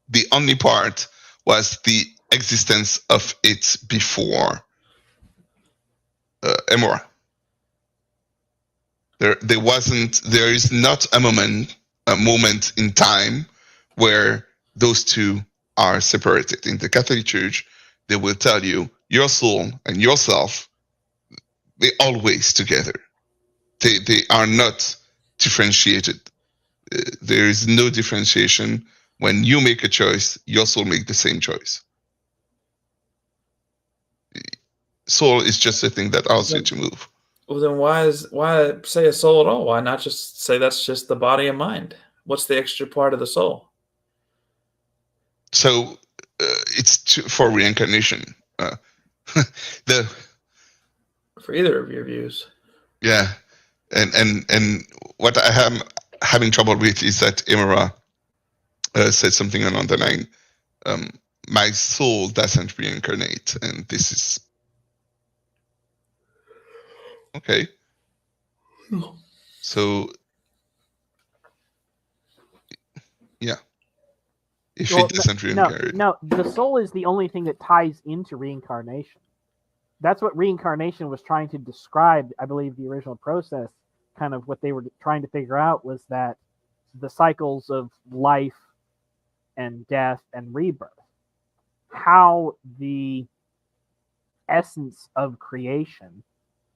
The only part was the existence of it before Hemera. There is not a moment in time where those two are separated. In the Catholic Church, they will tell you your soul and yourself, they're always together. They are not differentiated. There is no differentiation. When you make a choice, your soul makes the same choice. Soul is just a thing that allows you to move. Well, then why say a soul at all? Why not just say that's just the body and mind? What's the extra part of the soul? So it's for reincarnation. For either of your views. Yeah, and what I am having trouble with is that Hemera said something along the line, my soul doesn't reincarnate, and this is okay. So yeah, if it doesn't reincarnate, no, the soul is the only thing that ties into reincarnation. That's what reincarnation was trying to describe. I believe the original process, kind of what they were trying to figure out, was that the cycles of life and death and rebirth, how the essence of creation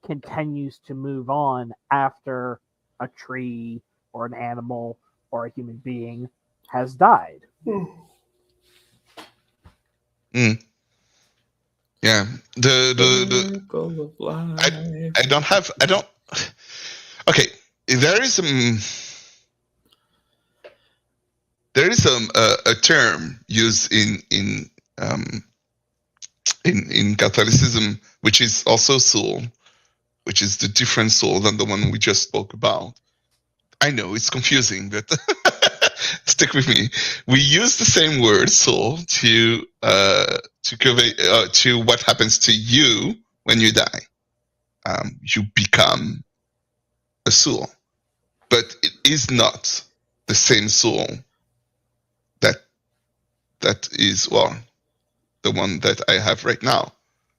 continues to move on after a tree or an animal or a human being has died. Yeah, I don't. Okay, there is a term used in Catholicism, which is also soul, which is the different soul than the one we just spoke about. I know it's confusing, but stick with me. We use the same word soul to convey to what happens to you when you die. You become a soul, but it is not the same soul that is, well, the one that I have right now,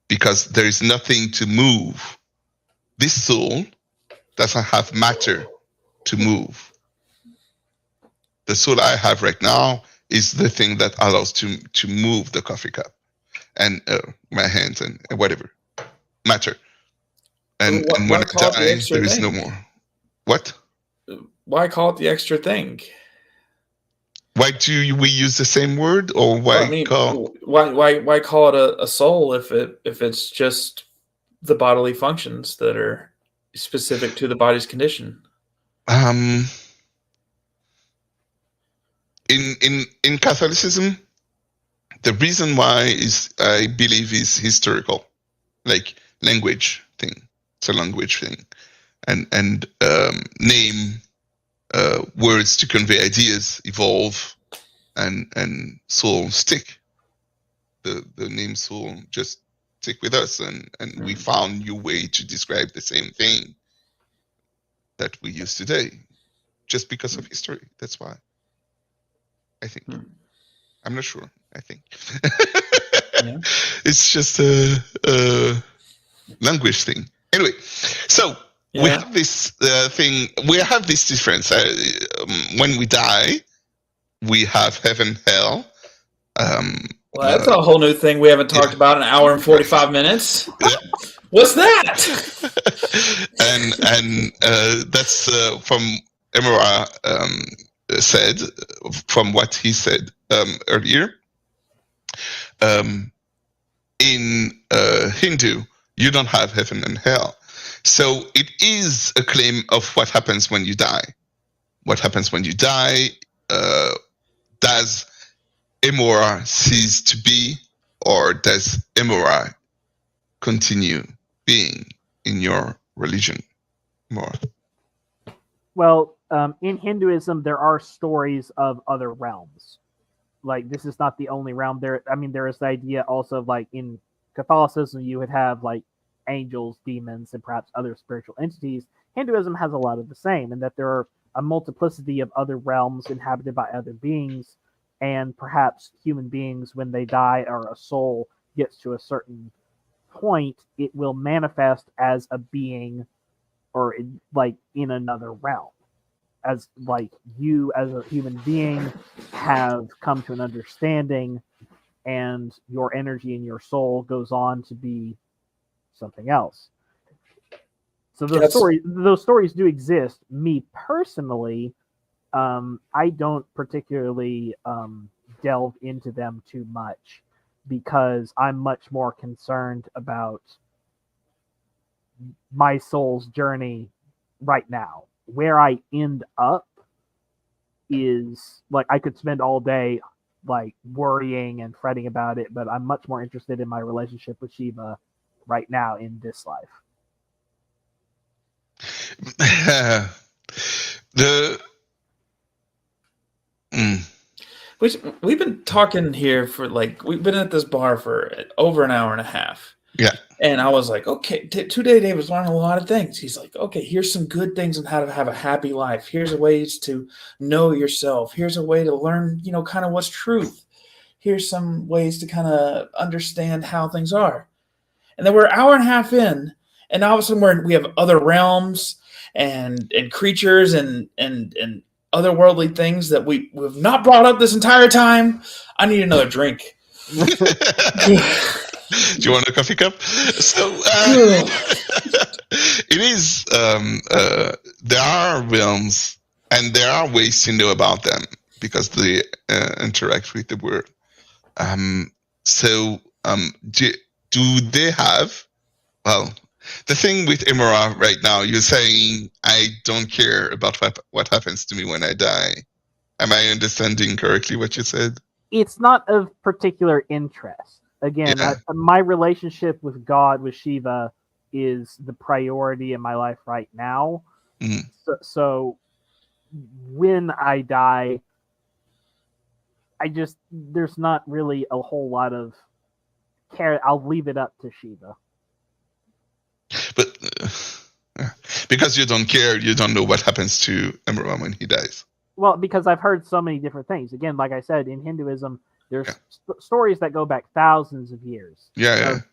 because there is nothing to move. This soul doesn't have matter to move. The soul I have right now is the thing that allows to move the coffee cup and my hands and whatever matter. And when I die, there is no more. What? Why call it the extra thing? Why do we use the same word, or why why call it a soul if it's just the bodily functions that are specific to the body's condition? In Catholicism, the reason why is, I believe, is historical, like language thing. It's a language thing, and name words to convey ideas evolve, and soul stick. The name soul just stick with us, and we found new way to describe the same thing that we use today, just because of history. That's why. I think. I'm not sure. I think. Yeah. It's just a language thing. Anyway, so we have this thing. We have this difference. When we die, we have heaven, hell. Well, that's a whole new thing we haven't talked about in an hour and 45 minutes. What's that? and that's from Emora said, from what he said earlier. In Hindu, you don't have heaven and hell. So it is a claim of what happens when you die. What happens when you die? Does Emora cease to be, or does Emora continue being in your religion? Emora. Well, in Hinduism, there are stories of other realms. Like, this is not the only realm. There is the idea also of, like, in Catholicism, you would have, like, angels, demons, and perhaps other spiritual entities. Hinduism has a lot of the same, in that there are a multiplicity of other realms inhabited by other beings, and perhaps human beings, when they die or a soul gets to a certain point, it will manifest as a being, or like in another realm, as like you as a human being have come to an understanding, and your energy and your soul goes on to be something else. So those stories do exist. Me personally, I don't particularly delve into them too much, because I'm much more concerned about my soul's journey right now. Where I end up is, like, I could spend all day like worrying and fretting about it, but I'm much more interested in my relationship with Shiva right now in this life. We've been talking here for, like, we've been at this bar for over an hour and a half. Yeah. And I was like, okay, today David's learning a lot of things. He's like, okay, here's some good things on how to have a happy life. Here's a ways to know yourself. Here's a way to learn, kind of what's truth. Here's some ways to kind of understand how things are. And then we're an hour and a half in, and all of a sudden we have other realms and creatures and otherworldly things that we've not brought up this entire time. I need another drink. Do you want a coffee cup? So it is. There are realms, and there are ways to know about them because they interact with the world. Do they have? Well, the thing with Emora right now, you're saying, I don't care about what happens to me when I die. Am I understanding correctly what you said? It's not of particular interest. Again, my relationship with God, with Shiva, is the priority in my life right now. Mm-hmm. So when I die, there's not really a whole lot of care. I'll leave it up to Shiva. But because you don't care, you don't know what happens to Emora when he dies. Well, because I've heard so many different things. Again, like I said, in Hinduism, there's stories that go back thousands of years.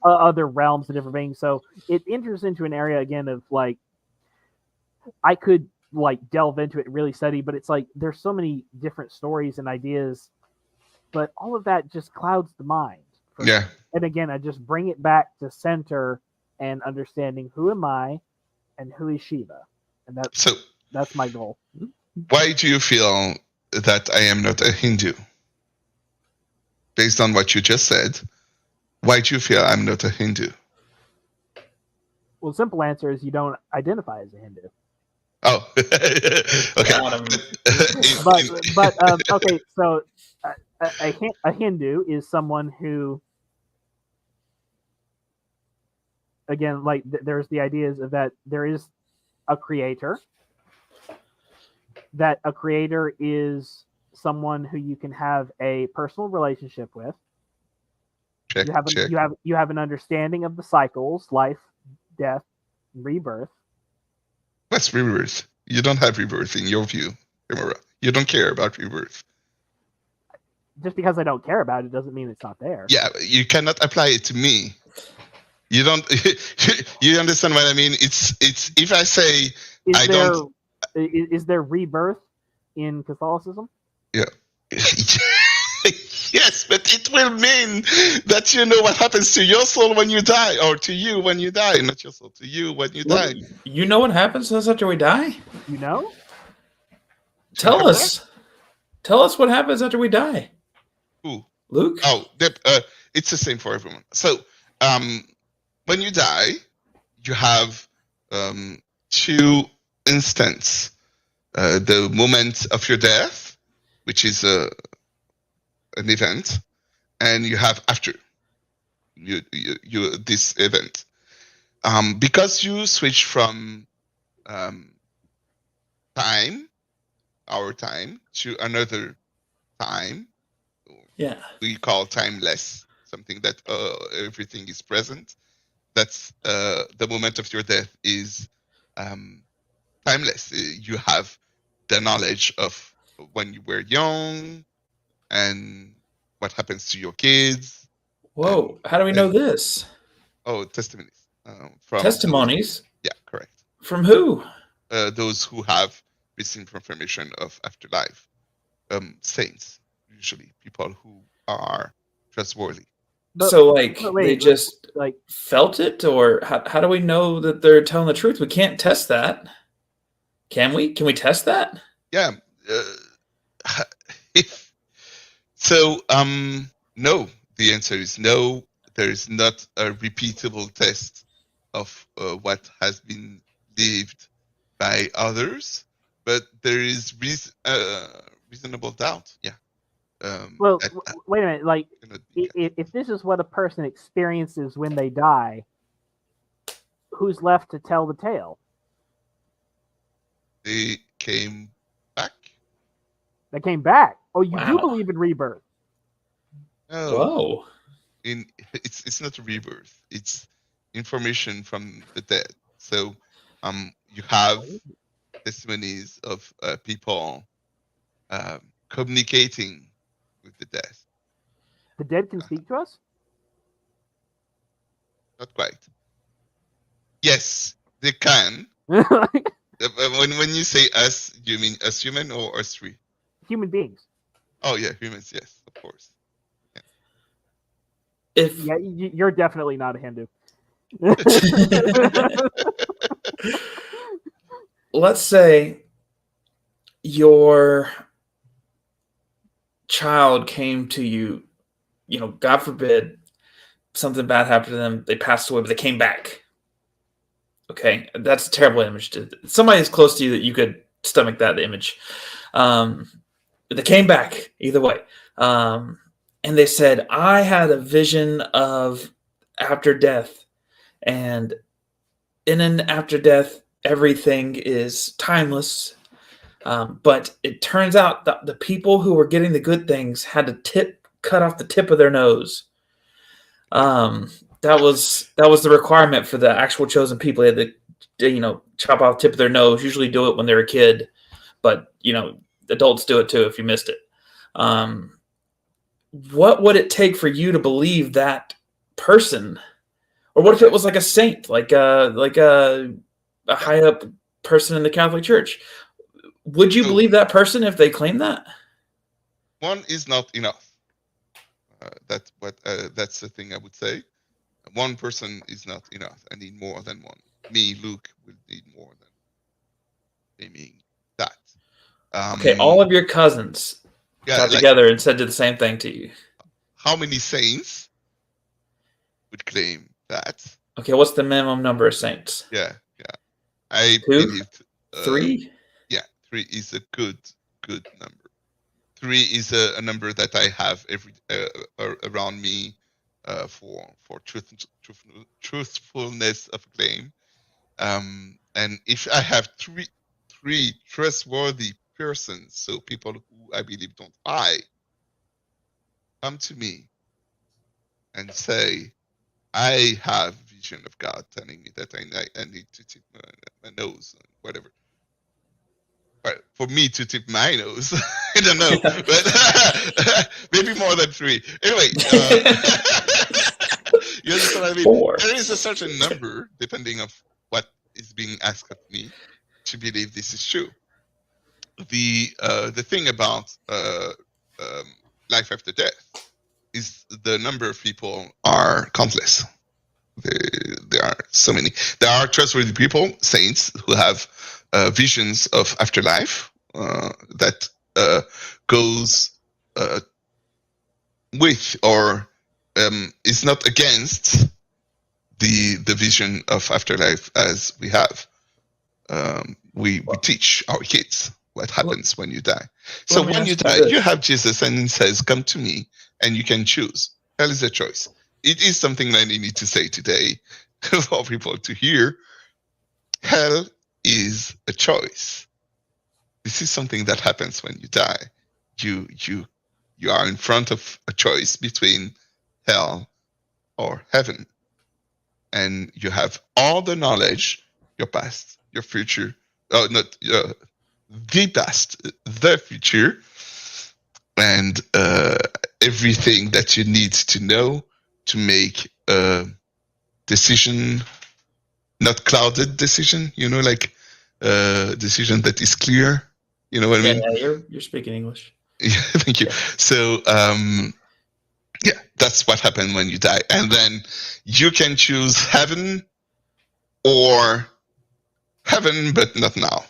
Other realms and different things. So it enters into an area again of, like, I could like delve into it and really study, but it's like there's so many different stories and ideas, but all of that just clouds the mind. Me. And again, I just bring it back to center and understanding who am I and who is Shiva. And that's my goal. Why do you feel that I am not a Hindu? Based on what you just said, why do you feel I'm not a Hindu? Well, the simple answer is you don't identify as a Hindu. Oh, okay. Okay, so a Hindu is someone who, again, like there's the ideas of that there is a creator, that a creator is someone who you can have a personal relationship with. Check, check. You have an understanding of the cycles, life, death, rebirth. What's rebirth? You don't have rebirth in your view, Kimura. You don't care about rebirth. Just because I don't care about it doesn't mean it's not there. Yeah, you cannot apply it to me. You don't. You understand what I mean? It's if I say is there rebirth in Catholicism? Yeah. Yes, but it will mean that you know what happens to your soul when you die, or to you when you die, not your soul, to you when you die. You know what happens to us after we die? You know? Tell us. Tell us what happens after we die. Who? Luke? Oh, it's the same for everyone. So, when you die, you have two instants. The moment of your death, which is an event, and you have after you this event. Because you switch from time, our time, to another time. Yeah. We call timeless, something that everything is present. That's the moment of your death is timeless. You have the knowledge of when you were young and what happens to your kids. Whoa! How do we know this? Oh, testimonies. From testimonies? Yeah, correct. From who? Those who have received confirmation of afterlife. Saints, usually people who are trustworthy. So, they just felt it, or how do we know that they're telling the truth? We can't test that. Can we? Can we test that? Yeah. No. The answer is no. There is not a repeatable test of what has been lived by others, but there is reasonable doubt. Yeah. Wait a minute. If this is what a person experiences when they die, who's left to tell the tale? They came back. They came back. Oh, you do believe in rebirth? Oh. Whoa! It's not a rebirth. It's information from the dead. So, you have testimonies of people communicating with the dead. The dead can speak to us? Not quite. Yes, they can. When you say us, do you mean us human or us three? Human beings. Oh yeah, humans. Yes, of course. Yeah. You're definitely not a Hindu. Let's say your child came to you, God forbid, something bad happened to them, they passed away, but they came back. Okay, that's a terrible image. Somebody is close to you that you could stomach that image. They came back either way. And they said, I had a vision of after death. And in an after death, everything is timeless. But it turns out that the people who were getting the good things had to cut off the tip of their nose. That was the requirement for the actual chosen people. They had to, chop off the tip of their nose. Usually do it when they're a kid, but adults do it too if you missed it. What would it take for you to believe that person? Or what if it was like a saint, like a high up person in the Catholic Church? Would you believe that person if they claim that? One is not enough. That's the thing I would say. One person is not enough. I need more than one. Me, Luke, will need more than claiming that. Okay, all of your cousins got together and did the same thing to you. How many saints would claim that? Okay, what's the minimum number of saints? Yeah. I 2? believed 3? Yeah, 3 is a good number. 3 is a number that I have around me for truthfulness of claim. And if I have three trustworthy persons, so people who I believe don't lie, come to me and say, I have vision of God telling me that I need to tip my nose, whatever. But for me to tip my nose, I don't know, but maybe more than 3. Anyway, you understand what I mean? 4. There is a certain number, depending of what is being asked of me, to believe this is true. The thing about life after death is the number of people are countless. There are so many. There are trustworthy people, saints, who have visions of afterlife that goes with or is not against the vision of afterlife as we have. We teach our kids what happens when you die. So when you die, you have Jesus, and he says, "Come to me, and you can choose." Hell is a choice. It is something that you need to say today for people to hear. Hell is a choice. This is something that happens when you die. You are in front of a choice between hell or heaven, and you have all the knowledge, your past, your future. Not the past, the future, and everything that you need to know to make a decision, not clouded decision, like a decision that is clear. You know what I mean? Yeah, you're speaking English. Yeah, thank you. So, yeah, that's what happened when you die. And then you can choose heaven or heaven, but not now,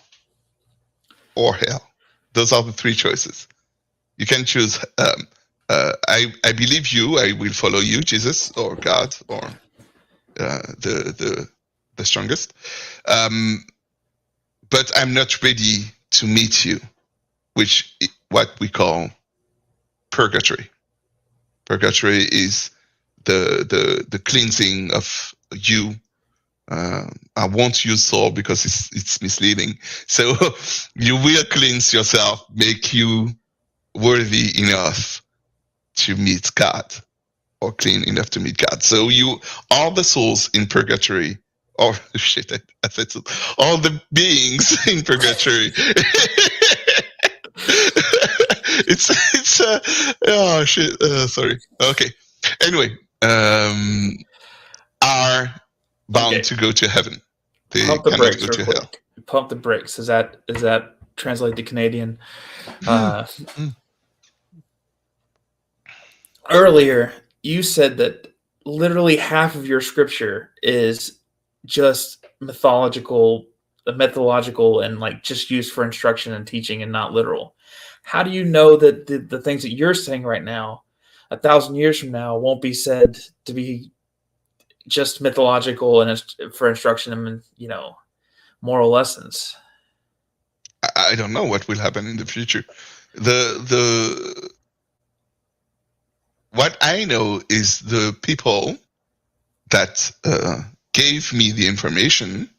or hell. Those are the 3 choices. You can choose, I believe you, I will follow you, Jesus, or God, or the strongest. But I'm not ready to meet you, which is what we call purgatory. Purgatory is the cleansing of you. I won't use soul because it's misleading. So you will cleanse yourself, make you worthy enough to meet God, or clean enough to meet God. So all the souls in purgatory, or shit, I said so, all the beings in purgatory. it's oh shit. Sorry. Okay. Anyway, are bound to go to heaven. They Pump the cannot brakes go real to quick. hell. Pump the brakes. Is that translate to Canadian? Earlier, you said that literally half of your scripture is just mythological, and like just used for instruction and teaching and not literal. How do you know that the things that you're saying right now, 1,000 years from now, won't be said to be just mythological and for instruction and moral lessons? I don't know what will happen in the future. What I know is the people that gave me the information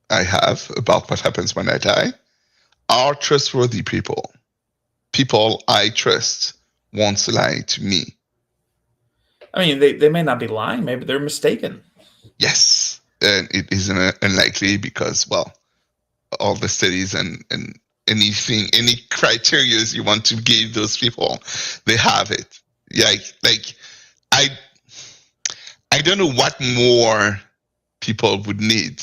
I have about what happens when I die are trustworthy people. People I trust won't lie to me. I mean, they may not be lying. Maybe they're mistaken. Yes, and it is unlikely because, well, all the studies and anything, any criteria you want to give those people, they have it. Like I don't know what more people would need.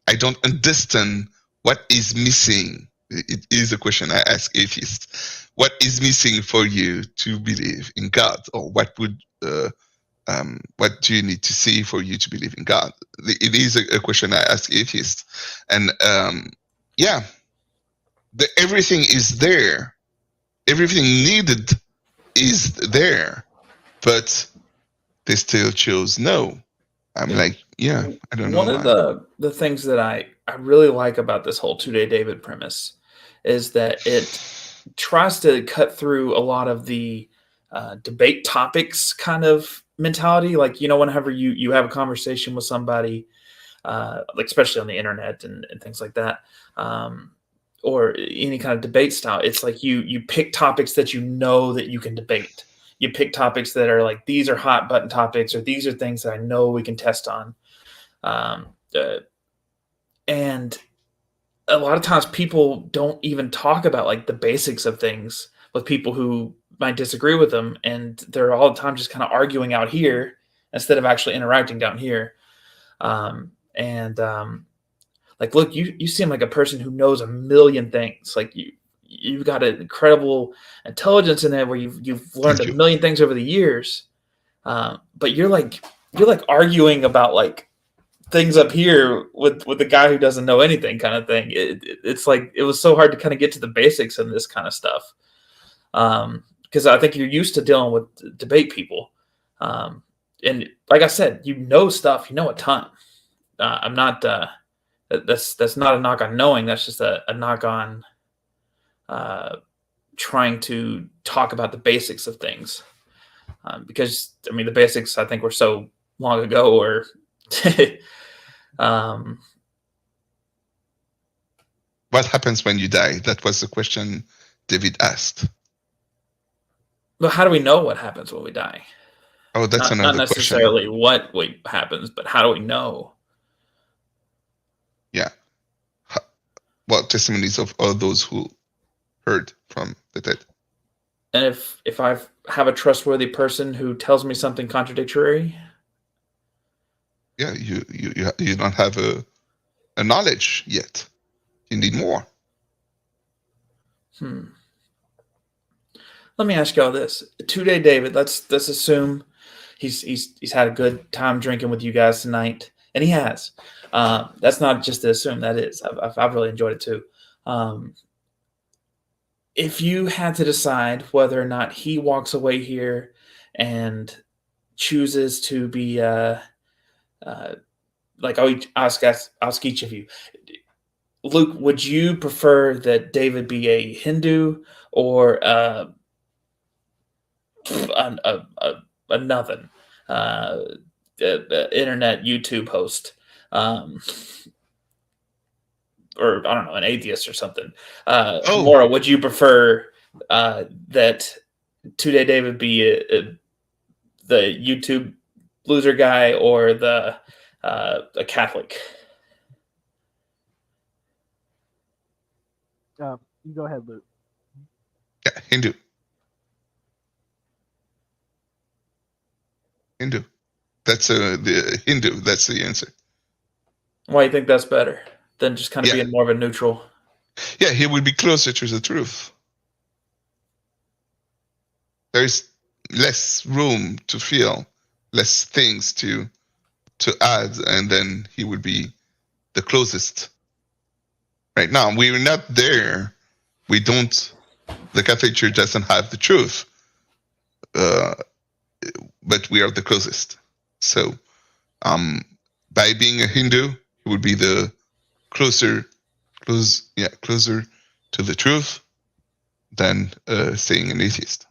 I don't understand what is missing. It is a question I ask atheists. What is missing for you to believe in God, or what do you need to see for you to believe in God? It is a question I ask atheists, and yeah, everything is there. Everything needed is there, but they still chose no. I'm like, yeah, I don't know. One of the things that I really like about this whole 2-Day David premise is that it tries to cut through a lot of the debate topics kind of mentality. Like, whenever you have a conversation with somebody, like especially on the internet and things like that, or any kind of debate style. It's like you pick topics that you know that you can debate. You pick topics that are like, these are hot button topics, or these are things that I know we can test on. Um, and a lot of times people don't even talk about like the basics of things with people who might disagree with them, and they're all the time just kind of arguing out here instead of actually interacting down here. And like, look, you seem like a person who knows a million things. Like you've got an incredible intelligence in there where you've learned a million things over the years. But you're like arguing about like things up here with the guy who doesn't know anything, kind of thing. It's like, it was so hard to kind of get to the basics in this kind of stuff. Because I think you're used to dealing with debate people. And like I said, you know stuff, you know a ton. I'm not, that's not a knock on knowing. That's just a knock on trying to talk about the basics of things. Because, I mean, the basics, I think, were so long ago, or what happens when you die? That was the question David asked. But how do we know what happens when we die? Oh, that's another question. Not necessarily what happens, but how do we know? Yeah. What testimonies of all those who heard from the dead? And if I have a trustworthy person who tells me something contradictory, yeah, you don't have a knowledge yet. You need more. Let me ask y'all this: 2-Day David. Let's assume he's had a good time drinking with you guys tonight, and he has. That's not just to assume. That is, I've really enjoyed it too. If you had to decide whether or not he walks away here and chooses to be, like I'll ask each of you, Luke, would you prefer that David be a Hindu or another internet YouTube host? Or I don't know, an atheist or something. Maura, would you prefer that 2-Day David be the YouTube loser guy, or a Catholic? You go ahead, Luke. Yeah, Hindu. That's the Hindu. That's the answer. Why do you think that's better than just kind of being more of a neutral? Yeah, he would be closer to the truth. There's less room to feel, less things to add, and then he would be the closest. Right now, we're not there. We don't. The Catholic Church doesn't have the truth, but we are the closest. So, by being a Hindu, he would be the closer to the truth than saying an atheist.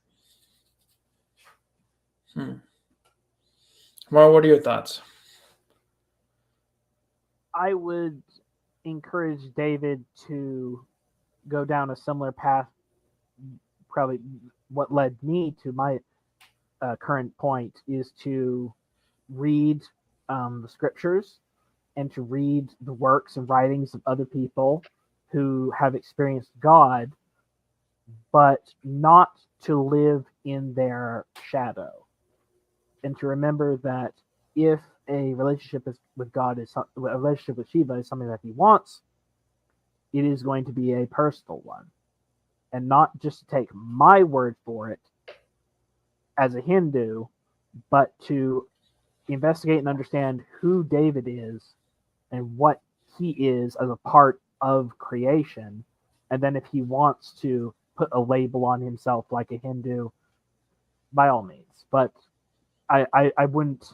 Mara, what are your thoughts? I would encourage David to go down a similar path. Probably what led me to my current point is to read the scriptures and to read the works and writings of other people who have experienced God, but not to live in their shadow. And to remember that if a relationship with God is a relationship with Shiva is something that he wants, it is going to be a personal one, and not just to take my word for it as a Hindu, but to investigate and understand who David is and what he is as a part of creation. And then if he wants to put a label on himself like a Hindu, by all means. But I wouldn't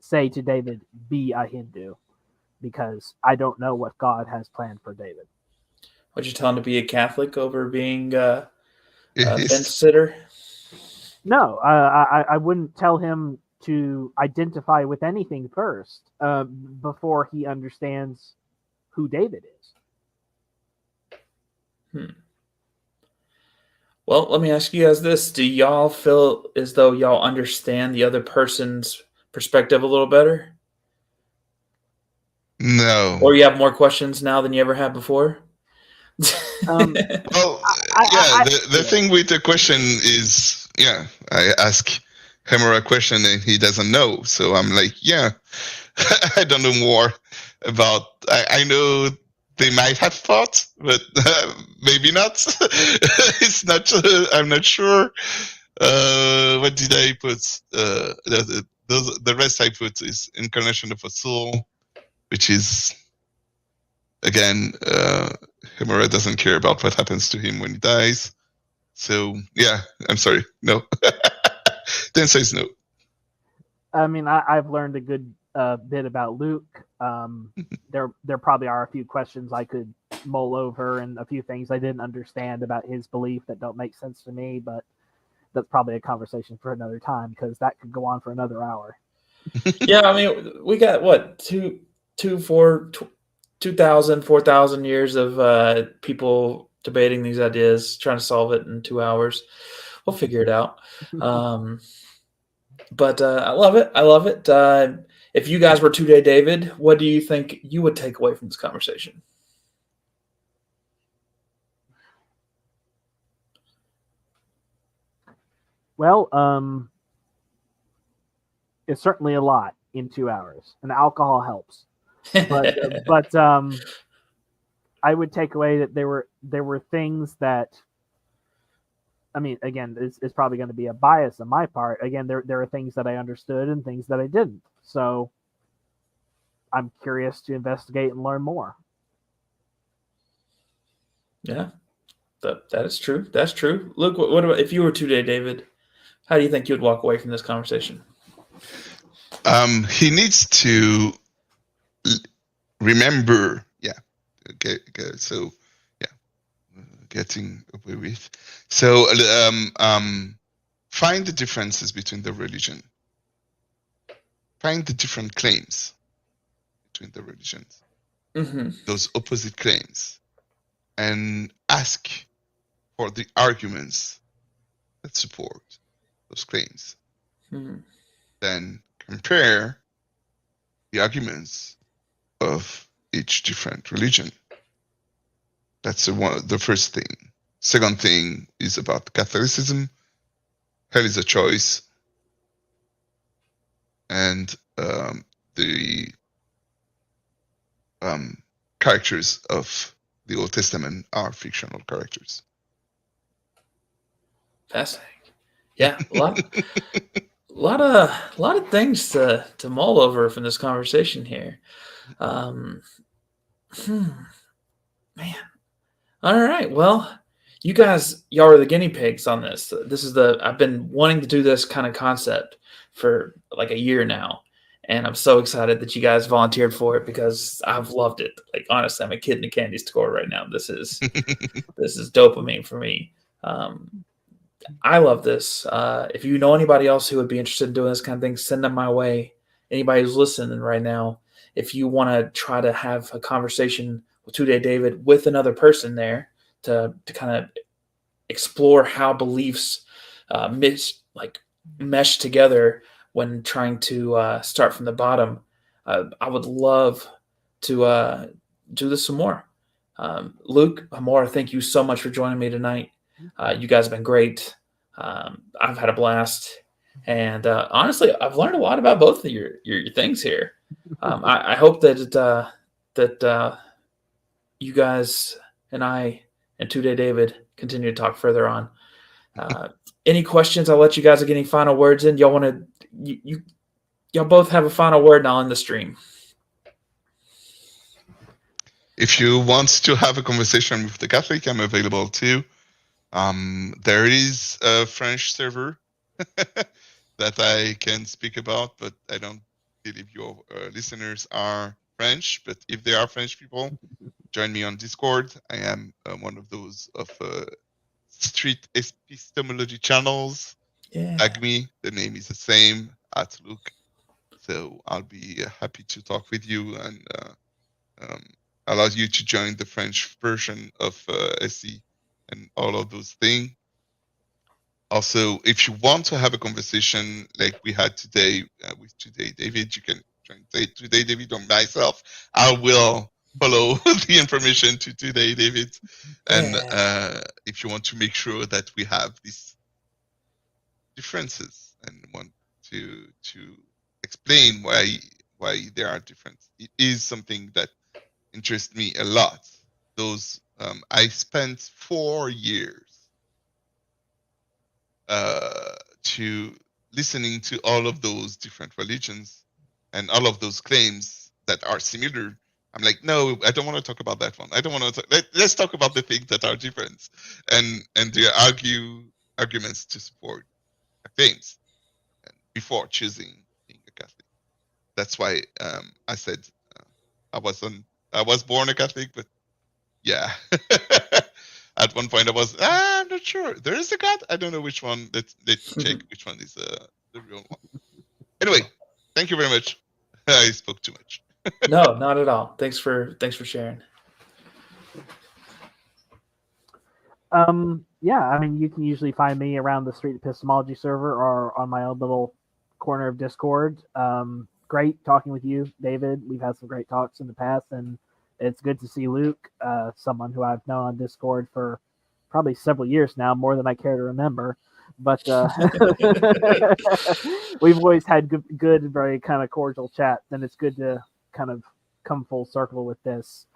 say to David, be a Hindu, because I don't know what God has planned for David. Would you tell him to be a Catholic over being a fence sitter? No, I wouldn't tell him to identify with anything first before he understands who David is. Well, let me ask you guys this. Do y'all feel as though y'all understand the other person's perspective a little better? No. Or you have more questions now than you ever had before? Um, Well, I- the thing with the question is, I ask Hammer a question and he doesn't know. So I'm like, I don't know more about, I know they might have thought, but maybe not. It's not, I'm not sure. What did I put? The rest I put is Incarnation of a Soul, which is, again, Himura doesn't care about what happens to him when he dies. So, I'm sorry. No. The answer is no. I mean, I've learned a good bit about Luke. There probably are a few questions I could mull over and a few things I didn't understand about his belief that don't make sense to me, but that's probably a conversation for another time because that could go on for another hour. Yeah, I mean, we got what 2,000, 4,000 years of people debating these ideas, trying to solve it in 2 hours. We'll figure it out. But I love it. I love it. If you guys were 2-Day David, what do you think you would take away from this conversation? Well, it's certainly a lot in 2 hours, and alcohol helps. But I would take away that there were things that, I mean, again, it's probably going to be a bias on my part. Again, there are things that I understood and things that I didn't. So I'm curious to investigate and learn more. Yeah, that is true. That's true. Luke, what about if you were 2-Day David? How do you think you'd walk away from this conversation? He needs to remember. Okay. So, getting away with. So, find the differences between the religion. Find the different claims between the religions. Mm-hmm. Those opposite claims, and ask for the arguments that support those claims. Mm-hmm. Then compare the arguments of each different religion. That's the first thing. Second thing is about Catholicism. Hell is a choice. And the characters of the Old Testament are fictional characters. Fascinating. Yeah, a lot of things to mull over from this conversation here. Man. All right. Well, y'all are the guinea pigs on this. I've been wanting to do this kind of concept for like a year now. And I'm so excited that you guys volunteered for it because I've loved it. Like, honestly, I'm a kid in a candy store right now. This is dopamine for me. I love this. If you know anybody else who would be interested in doing this kind of thing, send them my way. Anybody who's listening right now, if you want to try to have a conversation with 2-Day David with another person there to kind of explore how beliefs mesh together when trying to start from the bottom, I would love to do this some more. Luke, Amora, thank you so much for joining me tonight. You guys have been great. I've had a blast, and honestly, I've learned a lot about both of your things here. I hope that you guys and I and 2-Day David continue to talk further on. Any questions? I'll let you guys get any final words in. Y'all want to y'all both have a final word, and I'll end the stream. If you want to have a conversation with the Catholic, I'm available too. There is a French server that I can speak about, but I don't believe your listeners are French. But if they are French people, join me on Discord. I am one of those of street epistemology channels. Yeah. Tag me. The name is the same at Luke. So I'll be happy to talk with you and allows you to join the French version of SE and all of those things. Also, if you want to have a conversation like we had today with Today David, you can join Today David or myself. I will follow the information to Today David. And if you want to make sure that we have these differences and want to explain why there are differences, it is something that interests me a lot. Those I spent 4 years to listening to all of those different religions and all of those claims that are similar. I'm like, no, I don't want to talk about that one. I don't want to. Let's talk about the things that are different, and they arguments to support claims before choosing being a Catholic. That's why I said I was born a Catholic, but yeah. At one point, I was, I'm not sure. There is a God. I don't know which one. Let's check which one is the real one. Anyway, thank you very much. I spoke too much. No, not at all. Thanks for sharing. Yeah, I mean, you can usually find me around the Street Epistemology server or on my own little corner of Discord. Great talking with you, David. We've had some great talks in the past, and it's good to see Luke, someone who I've known on Discord for probably several years now, more than I care to remember. But we've always had good, very kind of cordial chat, and it's good to kind of come full circle with this.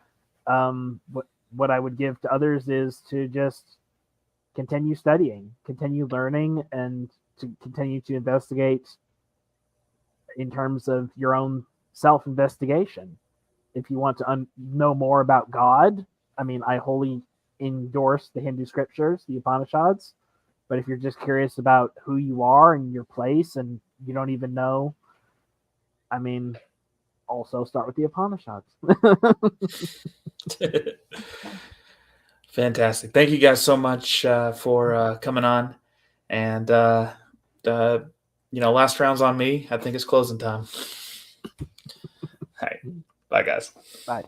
What I would give to others is to just continue studying, continue learning, and to continue to investigate in terms of your own self-investigation. If you want to know more about God, I mean, I wholly endorse the Hindu scriptures, the Upanishads. But if you're just curious about who you are and your place and you don't even know, I mean, also start with the Upanishads. Fantastic. Thank you guys so much for coming on. And, last round's on me. I think it's closing time. All right. Bye, guys. Bye.